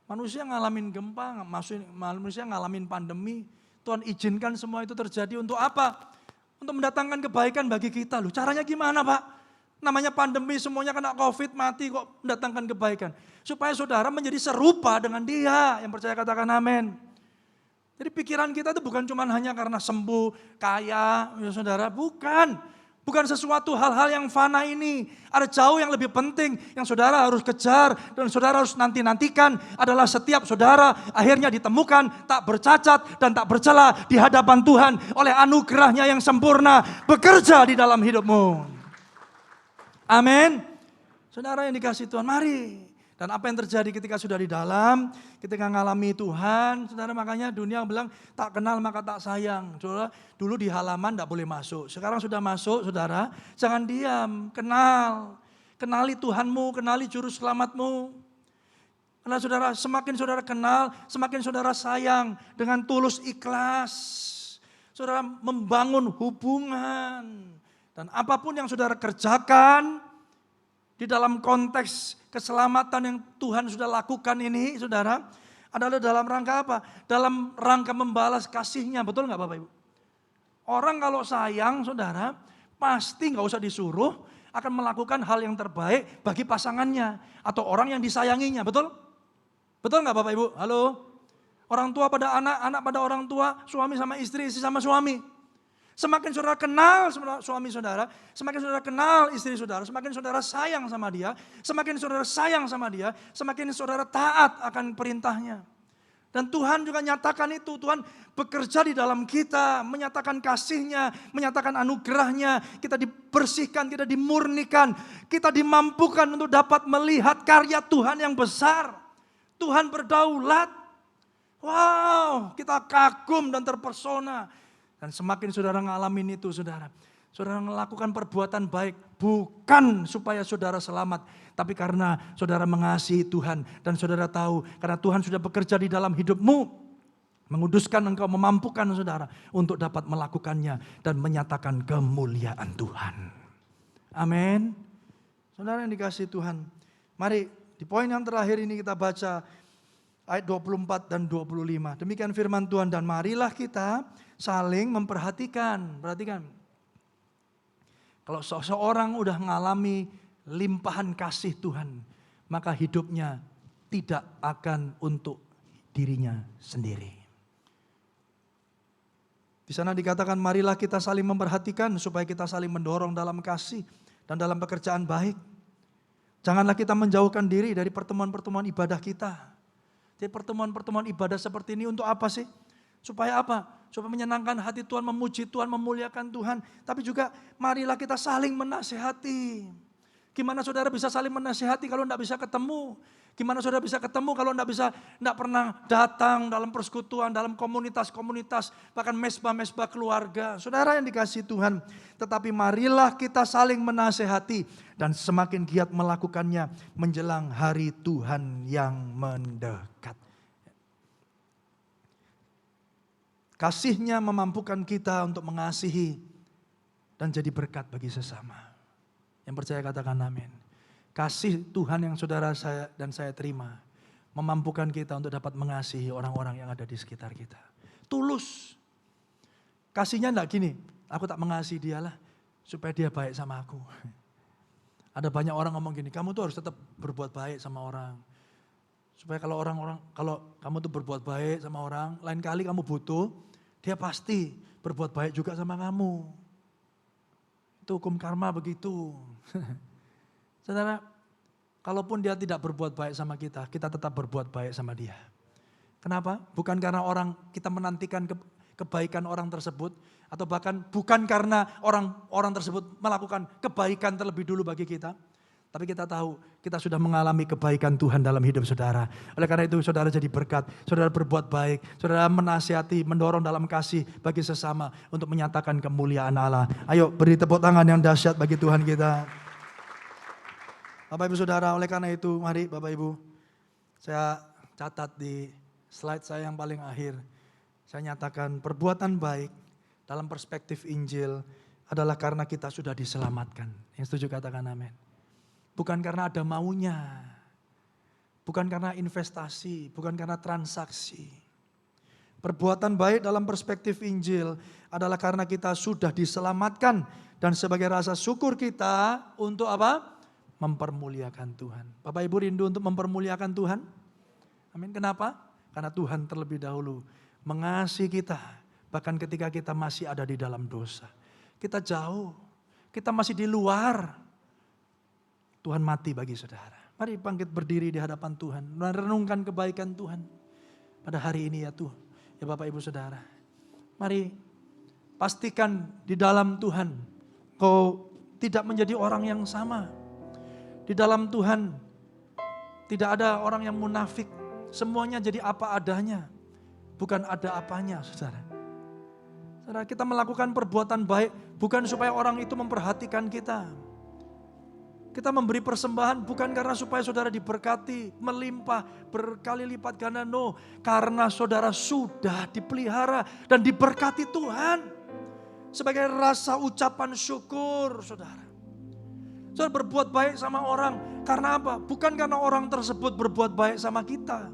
[SPEAKER 3] Manusia ngalamin gempa, manusia ngalamin pandemi. Tuhan izinkan semua itu terjadi untuk apa? Untuk mendatangkan kebaikan bagi kita loh. Caranya gimana Pak? Namanya pandemi, semuanya kena COVID, mati kok mendatangkan kebaikan. Supaya saudara menjadi serupa dengan Dia. Yang percaya katakan amin. Jadi pikiran kita itu bukan cuma hanya karena sembuh, kaya, ya saudara. Bukan. Bukan sesuatu hal-hal yang fana ini. Ada jauh yang lebih penting yang saudara harus kejar dan saudara harus nantikan adalah setiap saudara akhirnya ditemukan tak bercacat dan tak bercela di hadapan Tuhan oleh anugerahnya yang sempurna bekerja di dalam hidupmu. Amin. Saudara yang dikasihi Tuhan, mari. Dan apa yang terjadi ketika sudah di dalam, ketika mengalami Tuhan, saudara, makanya dunia bilang tak kenal maka tak sayang. Saudara, dulu di halaman tidak boleh masuk, sekarang sudah masuk saudara, jangan diam, kenal. Kenali Tuhanmu, kenali juru selamatmu. Karena saudara, semakin saudara kenal, semakin saudara sayang dengan tulus ikhlas. Saudara membangun hubungan. Dan apapun yang saudara kerjakan, di dalam konteks keselamatan yang Tuhan sudah lakukan ini, saudara, adalah dalam rangka apa? Dalam rangka membalas kasih-Nya, betul nggak Bapak Ibu? Orang kalau sayang, saudara, pasti nggak usah disuruh, akan melakukan hal yang terbaik bagi pasangannya atau orang yang disayanginya, betul? Betul nggak Bapak Ibu? Halo? Orang tua pada anak, anak pada orang tua, suami sama istri, istri sama suami. Semakin saudara kenal suami saudara, semakin saudara kenal istri saudara, semakin saudara sayang sama dia, semakin saudara sayang sama dia, semakin saudara taat akan perintahnya. Dan Tuhan juga nyatakan itu, Tuhan bekerja di dalam kita, menyatakan kasih-Nya, menyatakan anugerah-Nya, kita dibersihkan, kita dimurnikan, kita dimampukan untuk dapat melihat karya Tuhan yang besar. Tuhan berdaulat. Wow, kita kagum dan terpesona. Dan semakin saudara ngalamin itu saudara melakukan perbuatan baik bukan supaya saudara selamat, tapi karena saudara mengasihi Tuhan dan saudara tahu karena Tuhan sudah bekerja di dalam hidupmu, menguduskan engkau, memampukan saudara untuk dapat melakukannya dan menyatakan kemuliaan Tuhan. Amin. Saudara yang dikasihi Tuhan, mari di poin yang terakhir ini kita baca ayat 24 dan 25. Demikian firman Tuhan, dan marilah kita saling memperhatikan. Perhatikan. Kalau seseorang udah mengalami limpahan kasih Tuhan, maka hidupnya tidak akan untuk dirinya sendiri. Di sana dikatakan marilah kita saling memperhatikan supaya kita saling mendorong dalam kasih dan dalam pekerjaan baik. Janganlah kita menjauhkan diri dari pertemuan-pertemuan ibadah kita. Jadi pertemuan-pertemuan ibadah seperti ini untuk apa sih? Supaya apa? Supaya menyenangkan hati Tuhan, memuji Tuhan, memuliakan Tuhan. Tapi juga marilah kita saling menasihati. Gimana saudara bisa saling menasihati kalau tidak bisa ketemu? Gimana saudara bisa ketemu kalau tidak pernah datang dalam persekutuan, dalam komunitas-komunitas, bahkan mesbah-mesbah keluarga. Saudara yang dikasihi Tuhan, tetapi marilah kita saling menasihati dan semakin giat melakukannya menjelang hari Tuhan yang mendekat. Kasih-Nya memampukan kita untuk mengasihi dan jadi berkat bagi sesama. Yang percaya katakan amin. Kasih Tuhan yang saudara saya dan saya terima memampukan kita untuk dapat mengasihi orang-orang yang ada di sekitar kita. Tulus. Kasihnya enggak gini, aku tak mengasihi dia lah supaya dia baik sama aku. Ada banyak orang ngomong gini, kamu tuh harus tetap berbuat baik sama orang. Supaya kalau kamu tuh berbuat baik sama orang, lain kali kamu butuh, dia pasti berbuat baik juga sama kamu. Itu hukum karma begitu. Saudara, kalaupun dia tidak berbuat baik sama kita, kita tetap berbuat baik sama dia. Kenapa? Bukan karena kita menantikan kebaikan orang tersebut, atau bahkan bukan karena orang tersebut melakukan kebaikan terlebih dulu bagi kita. Tapi kita tahu kita sudah mengalami kebaikan Tuhan dalam hidup saudara. Oleh karena itu saudara jadi berkat, saudara berbuat baik, saudara menasihati, mendorong dalam kasih bagi sesama untuk menyatakan kemuliaan Allah. Ayo beri tepuk tangan yang dahsyat bagi Tuhan kita. Bapak Ibu Saudara, oleh karena itu mari Bapak Ibu, saya catat di slide saya yang paling akhir. Saya nyatakan perbuatan baik dalam perspektif Injil adalah karena kita sudah diselamatkan. Yang setuju katakan amin. Bukan karena ada maunya, bukan karena investasi, bukan karena transaksi, Perbuatan baik dalam perspektif Injil adalah karena kita sudah diselamatkan. Dan sebagai rasa syukur kita untuk apa? Mempermuliakan Tuhan. Bapak Ibu rindu untuk mempermuliakan Tuhan? Amin. Kenapa? Karena Tuhan terlebih dahulu mengasihi kita. Bahkan ketika kita masih ada di dalam dosa. Kita jauh. Kita masih di luar. Tuhan mati bagi saudara. Mari bangkit berdiri di hadapan Tuhan. Merenungkan kebaikan Tuhan. Pada hari ini ya Tuhan. Ya Bapak Ibu Saudara. Mari pastikan di dalam Tuhan. Kau tidak menjadi orang yang sama. Di dalam Tuhan tidak ada orang yang munafik. Semuanya jadi apa adanya. Bukan ada apanya saudara. Saudara, kita melakukan perbuatan baik bukan supaya orang itu memperhatikan kita. Kita memberi persembahan bukan karena supaya saudara diberkati, melimpah, berkali lipat ganda. No, karena saudara sudah dipelihara dan diberkati Tuhan. Sebagai rasa ucapan syukur saudara. Saudara berbuat baik sama orang, karena apa? Bukan karena orang tersebut berbuat baik sama kita.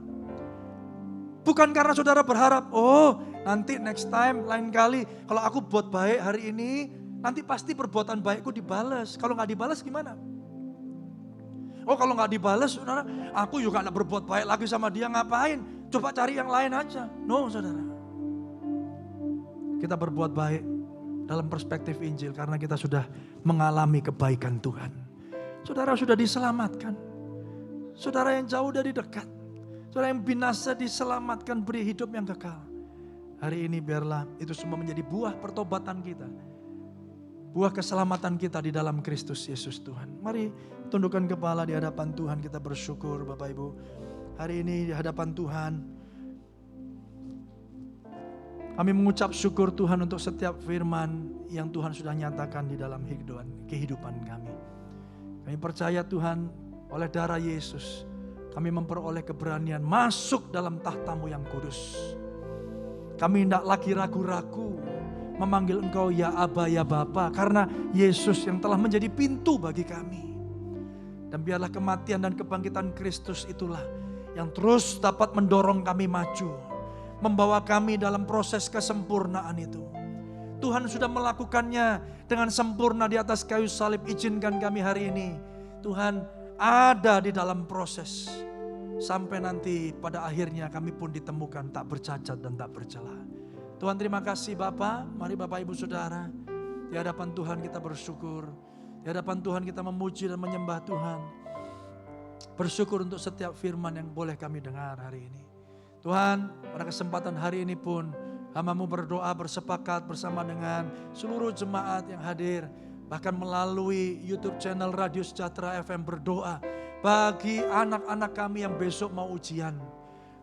[SPEAKER 3] Bukan karena saudara berharap, oh nanti next time, lain kali kalau aku buat baik hari ini, nanti pasti perbuatan baikku dibalas. Kalau nggak dibalas gimana? Oh kalau nggak dibalas, saudara, aku juga nggak berbuat baik lagi sama dia, ngapain? Coba cari yang lain aja. No saudara. Kita berbuat baik dalam perspektif Injil karena kita sudah mengalami kebaikan Tuhan. Saudara sudah diselamatkan. Saudara yang jauh dari dekat. Saudara yang binasa diselamatkan, beri hidup yang kekal. Hari ini biarlah itu semua menjadi buah pertobatan kita. Buah keselamatan kita di dalam Kristus Yesus Tuhan. Mari tundukkan kepala di hadapan Tuhan, kita bersyukur Bapak Ibu. Hari ini di hadapan Tuhan, kami mengucap syukur Tuhan untuk setiap firman yang Tuhan sudah nyatakan di dalam kehidupan kami. Kami percaya Tuhan, oleh darah Yesus, kami memperoleh keberanian masuk dalam tahta-Mu yang kudus. Kami tidak lagi ragu-ragu memanggil Engkau ya Aba ya Bapa, karena Yesus yang telah menjadi pintu bagi kami. Dan biarlah kematian dan kebangkitan Kristus itulah yang terus dapat mendorong kami maju, membawa kami dalam proses kesempurnaan itu. Tuhan sudah melakukannya dengan sempurna di atas kayu salib. Izinkan kami hari ini, Tuhan, ada di dalam proses. Sampai nanti pada akhirnya kami pun ditemukan tak bercacat dan tak bercela. Tuhan terima kasih Bapa. Mari Bapak Ibu Saudara, di hadapan Tuhan kita bersyukur. Di hadapan Tuhan kita memuji dan menyembah Tuhan. Bersyukur untuk setiap firman yang boleh kami dengar hari ini. Tuhan, pada kesempatan hari ini pun hamba-Mu berdoa bersepakat bersama dengan seluruh jemaat yang hadir. Bahkan melalui YouTube channel Radio Sejahtera FM berdoa bagi anak-anak kami yang besok mau ujian.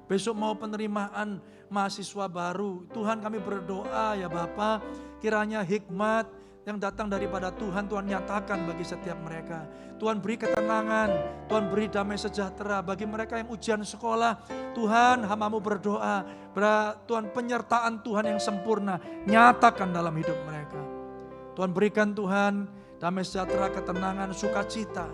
[SPEAKER 3] Besok mau penerimaan mahasiswa baru. Tuhan kami berdoa ya Bapa, kiranya hikmat yang datang daripada Tuhan, Tuhan nyatakan bagi setiap mereka. Tuhan beri ketenangan, Tuhan beri damai sejahtera bagi mereka yang ujian sekolah. Tuhan hamba-Mu berdoa, Tuhan penyertaan Tuhan yang sempurna nyatakan dalam hidup mereka. Tuhan berikan Tuhan damai sejahtera, ketenangan, sukacita.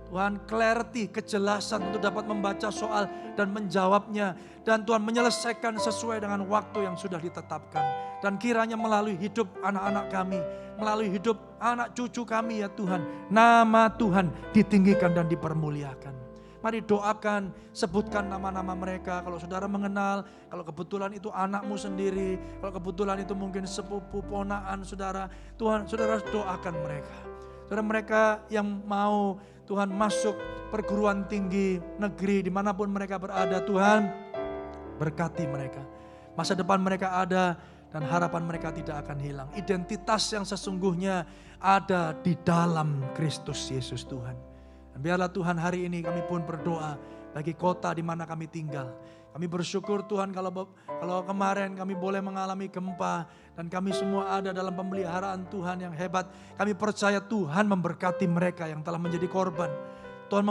[SPEAKER 3] Tuhan clarity, kejelasan untuk dapat membaca soal dan menjawabnya. Dan Tuhan menyelesaikan sesuai dengan waktu yang sudah ditetapkan. Dan kiranya melalui hidup anak-anak kami, melalui hidup anak cucu kami ya Tuhan, nama Tuhan ditinggikan dan dipermuliakan. Mari doakan, sebutkan nama-nama mereka. Kalau saudara mengenal, kalau kebetulan itu anakmu sendiri, kalau kebetulan itu mungkin sepupu ponaan saudara, Tuhan saudara doakan mereka. Saudara mereka yang mau Tuhan masuk perguruan tinggi negeri dimanapun mereka berada, Tuhan berkati mereka. Masa depan mereka ada dan harapan mereka tidak akan hilang. Identitas yang sesungguhnya ada di dalam Kristus Yesus Tuhan. Dan biarlah Tuhan hari ini kami pun berdoa bagi kota di mana kami tinggal. Kami bersyukur Tuhan kalau kemarin kami boleh mengalami gempa dan kami semua ada dalam pemeliharaan Tuhan yang hebat. Kami percaya Tuhan memberkati mereka yang telah menjadi korban. Tuhan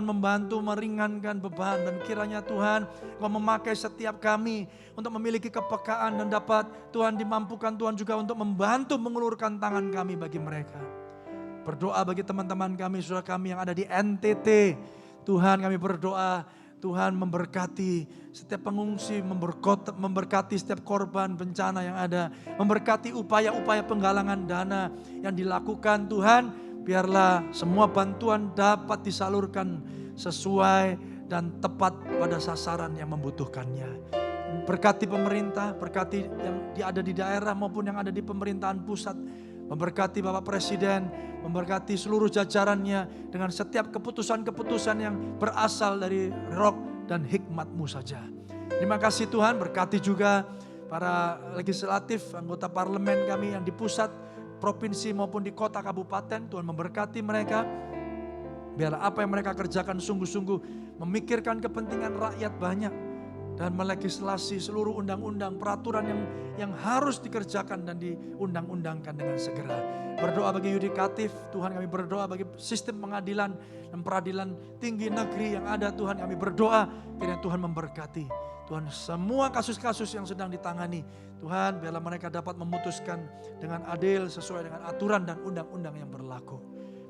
[SPEAKER 3] membantu meringankan beban dan kiranya Tuhan Kau memakai setiap kami untuk memiliki kepekaan dan dapat Tuhan dimampukan Tuhan juga untuk membantu mengulurkan tangan kami bagi mereka. Berdoa bagi teman-teman kami, saudara kami yang ada di NTT. Tuhan kami berdoa Tuhan memberkati setiap pengungsi, memberkati setiap korban bencana yang ada, memberkati upaya-upaya penggalangan dana yang dilakukan. Tuhan, biarlah semua bantuan dapat disalurkan sesuai dan tepat pada sasaran yang membutuhkannya. Berkati pemerintah, berkati yang ada di daerah maupun yang ada di pemerintahan pusat. Memberkati Bapak Presiden, memberkati seluruh jajarannya dengan setiap keputusan-keputusan yang berasal dari roh dan hikmat-Mu saja. Terima kasih Tuhan, berkati juga para legislatif, anggota parlemen kami yang di pusat, provinsi maupun di kota kabupaten. Tuhan memberkati mereka. Biar apa yang mereka kerjakan sungguh-sungguh memikirkan kepentingan rakyat banyak. Dan melegislasi seluruh undang-undang, peraturan yang harus dikerjakan dan diundang-undangkan dengan segera. Berdoa bagi yudikatif, Tuhan kami berdoa bagi sistem pengadilan dan peradilan tinggi negeri yang ada. Tuhan kami berdoa, kiranya Tuhan memberkati. Tuhan semua kasus-kasus yang sedang ditangani, Tuhan biarlah mereka dapat memutuskan dengan adil sesuai dengan aturan dan undang-undang yang berlaku.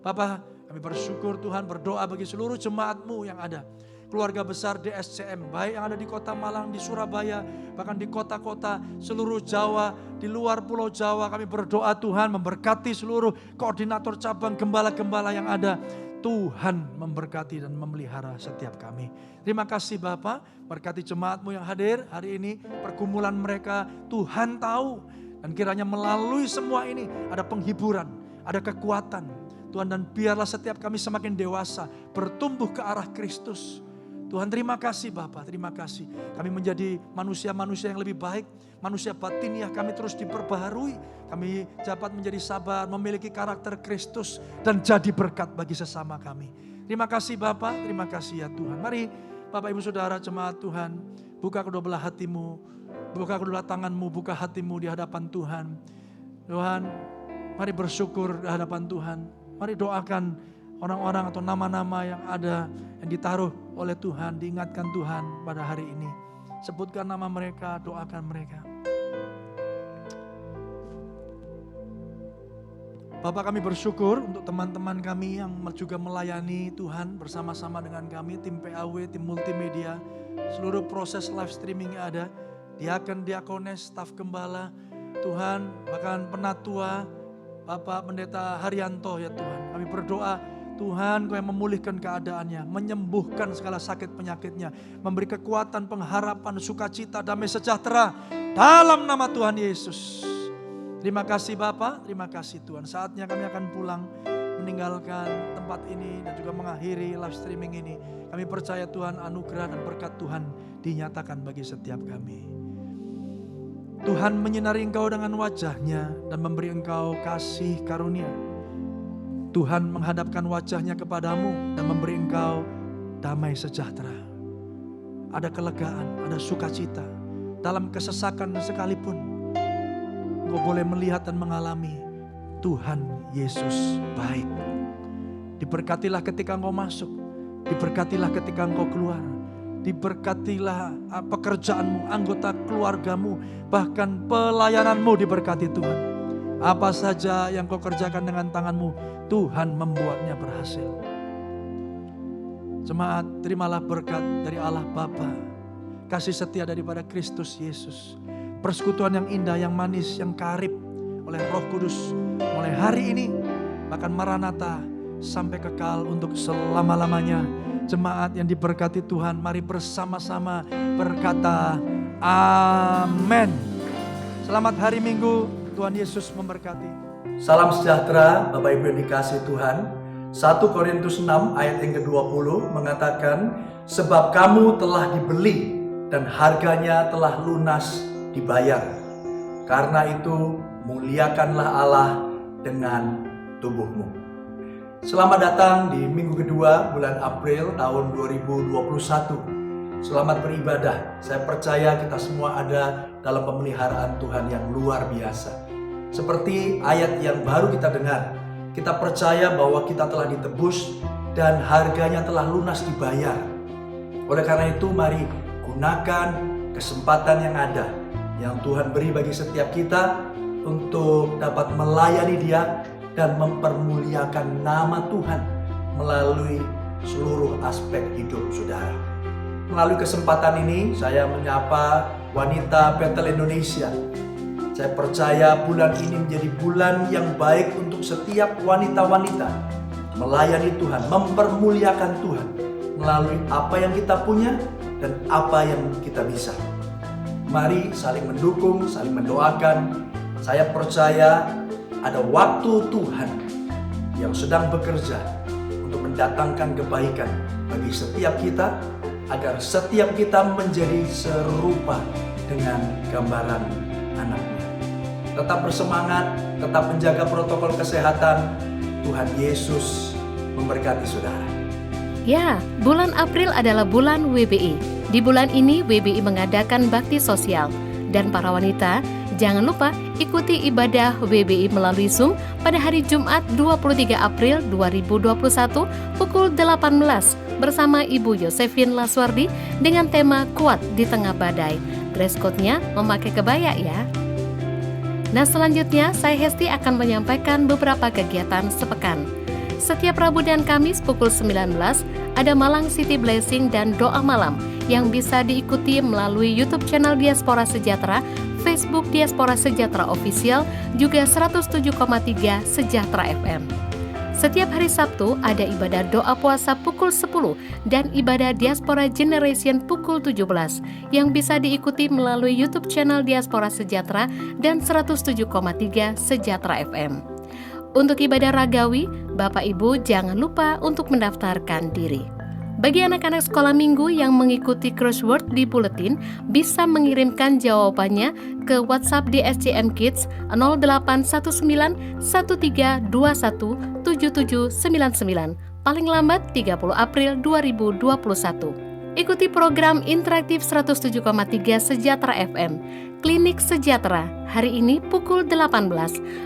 [SPEAKER 3] Bapa, kami bersyukur Tuhan, berdoa bagi seluruh jemaat-Mu yang ada. Keluarga besar DSCM, baik yang ada di kota Malang, di Surabaya, bahkan di kota-kota seluruh Jawa, di luar pulau Jawa. Kami berdoa Tuhan memberkati seluruh koordinator cabang, gembala-gembala yang ada. Tuhan memberkati dan memelihara setiap kami. Terima kasih Bapa, berkati jemaat-Mu yang hadir hari ini, pergumulan mereka Tuhan tahu. Dan kiranya melalui semua ini ada penghiburan, ada kekuatan. Tuhan, dan biarlah setiap kami semakin dewasa, bertumbuh ke arah Kristus. Tuhan, terima kasih Bapa, terima kasih. Kami menjadi manusia-manusia yang lebih baik, manusia batiniah kami terus diperbaharui. Kami dapat menjadi sabar, memiliki karakter Kristus dan jadi berkat bagi sesama kami. Terima kasih Bapa, terima kasih ya Tuhan. Mari Bapak Ibu Saudara jemaat Tuhan, buka kedua belah hatimu, buka kedua belah tanganmu, buka hatimu di hadapan Tuhan. Tuhan, mari bersyukur di hadapan Tuhan. Mari doakan orang-orang atau nama-nama yang ada, yang ditaruh oleh Tuhan, diingatkan Tuhan pada hari ini. Sebutkan nama mereka, doakan mereka. Bapak, kami bersyukur untuk teman-teman kami yang juga melayani Tuhan bersama-sama dengan kami, tim PAW, tim multimedia, seluruh proses live streaming yang ada, diaken, diakones, staf gembala, Tuhan, bahkan penatua, Bapak Pendeta Haryanto ya Tuhan. Kami berdoa Tuhan, Kau yang memulihkan keadaannya, menyembuhkan segala sakit penyakitnya, memberi kekuatan, pengharapan, sukacita, damai sejahtera dalam nama Tuhan Yesus. Terima kasih Bapak, terima kasih Tuhan. Saatnya kami akan pulang meninggalkan tempat ini dan juga mengakhiri live streaming ini. Kami percaya Tuhan, anugerah dan berkat Tuhan dinyatakan bagi setiap kami. Tuhan menyinari engkau dengan wajahnya dan memberi engkau kasih karunia. Tuhan menghadapkan wajahnya kepadamu dan memberi engkau damai sejahtera. Ada kelegaan, ada sukacita. Dalam kesesakan sekalipun, engkau boleh melihat dan mengalami Tuhan Yesus baik. Diberkatilah ketika engkau masuk, diberkatilah ketika engkau keluar. Diberkatilah pekerjaanmu, anggota keluargamu, bahkan pelayananmu diberkati Tuhan. Apa saja yang kau kerjakan dengan tanganmu, Tuhan membuatnya berhasil. Jemaat, terimalah berkat dari Allah Bapa, kasih setia daripada Kristus Yesus, persekutuan yang indah, yang manis, yang karib oleh Roh Kudus mulai hari ini, bahkan Maranatha sampai kekal untuk selama-lamanya. Jemaat yang diberkati Tuhan, mari bersama-sama berkata amin. Selamat hari Minggu, Tuhan Yesus memberkati.
[SPEAKER 4] Salam sejahtera Bapak Ibu yang dikasihi Tuhan. 1 Korintus 6 ayat yang ke-20 mengatakan, sebab kamu telah dibeli dan harganya telah lunas dibayar. Karena itu muliakanlah Allah dengan tubuhmu. Selamat datang di minggu kedua bulan April tahun 2021. Selamat beribadah. Saya percaya kita semua ada dalam pemeliharaan Tuhan yang luar biasa. Seperti ayat yang baru kita dengar, kita percaya bahwa kita telah ditebus dan harganya telah lunas dibayar. Oleh karena itu mari gunakan kesempatan yang ada, yang Tuhan beri bagi setiap kita untuk dapat melayani Dia dan mempermuliakan nama Tuhan melalui seluruh aspek hidup saudara. melalui kesempatan ini saya menyapa wanita Betel Indonesia. Saya percaya bulan ini menjadi bulan yang baik untuk setiap wanita-wanita melayani Tuhan, mempermuliakan Tuhan melalui apa yang kita punya dan apa yang kita bisa. Mari saling mendukung, saling mendoakan. Saya percaya ada waktu Tuhan yang sedang bekerja untuk mendatangkan kebaikan bagi setiap kita, agar setiap kita menjadi serupa dengan gambaran anaknya. Tetap bersemangat, tetap menjaga protokol kesehatan. Tuhan Yesus memberkati saudara.
[SPEAKER 5] Ya, bulan April adalah bulan WBI. Di bulan ini WBI mengadakan bakti sosial. Dan para wanita, jangan lupa ikuti ibadah WBI melalui Zoom pada hari Jumat 23 April 2021 pukul 18 bersama Ibu Yosefin Laswardi dengan tema Kuat di Tengah Badai. Dress code-nya memakai kebaya ya. Nah, selanjutnya saya Hesti akan menyampaikan beberapa kegiatan sepekan. Setiap Rabu dan Kamis pukul 19 ada Malang City Blessing dan doa malam yang bisa diikuti melalui YouTube channel Diaspora Sejahtera, Facebook Diaspora Sejahtera Official, juga 107,3 Sejahtera FM. Setiap hari Sabtu ada ibadah doa puasa pukul 10 dan ibadah Diaspora Generation pukul 17 yang bisa diikuti melalui YouTube channel Diaspora Sejahtera dan 107,3 Sejahtera FM. Untuk ibadah ragawi, Bapak Ibu jangan lupa untuk mendaftarkan diri. Bagi anak-anak sekolah minggu yang mengikuti crossword di buletin, bisa mengirimkan jawabannya ke WhatsApp di SCM Kids 0819 1321 7799, paling lambat 30 April 2021. Ikuti program interaktif 107,3 Sejahtera FM, Klinik Sejahtera, hari ini pukul 18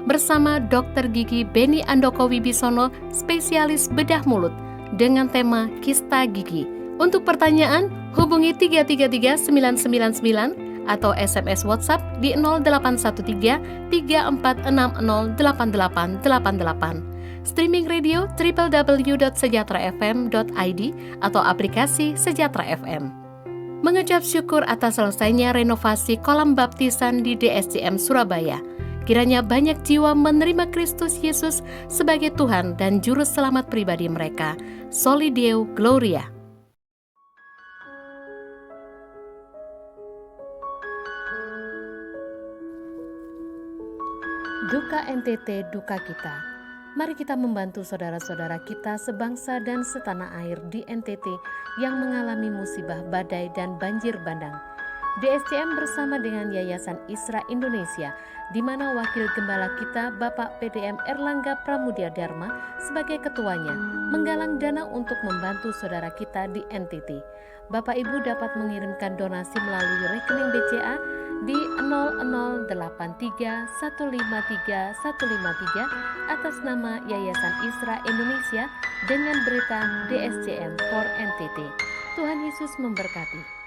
[SPEAKER 5] bersama Dr. Gigi Beni Andoko Wibisono, spesialis bedah mulut, dengan tema Kista Gigi. Untuk pertanyaan, hubungi 333-999 atau SMS WhatsApp di 0813 3460 8888. Streaming radio www.sejahterafm.id atau aplikasi Sejahtera FM. Mengucap syukur atas selesainya renovasi kolam baptisan di DSCM Surabaya. Kiranya banyak jiwa menerima Kristus Yesus sebagai Tuhan dan Juru Selamat pribadi mereka. Soli Deo Gloria. Duka NTT, duka kita. Mari kita membantu saudara-saudara kita sebangsa dan setanah air di NTT yang mengalami musibah badai dan banjir bandang. DSCM bersama dengan Yayasan Isra Indonesia, di mana wakil gembala kita Bapak PDM Erlangga Pramudia Dharma sebagai ketuanya, menggalang dana untuk membantu saudara kita di NTT. Bapak Ibu dapat mengirimkan donasi melalui rekening BCA di 0083153153 atas nama Yayasan Isra Indonesia dengan berita DSCM for NTT. Tuhan Yesus memberkati.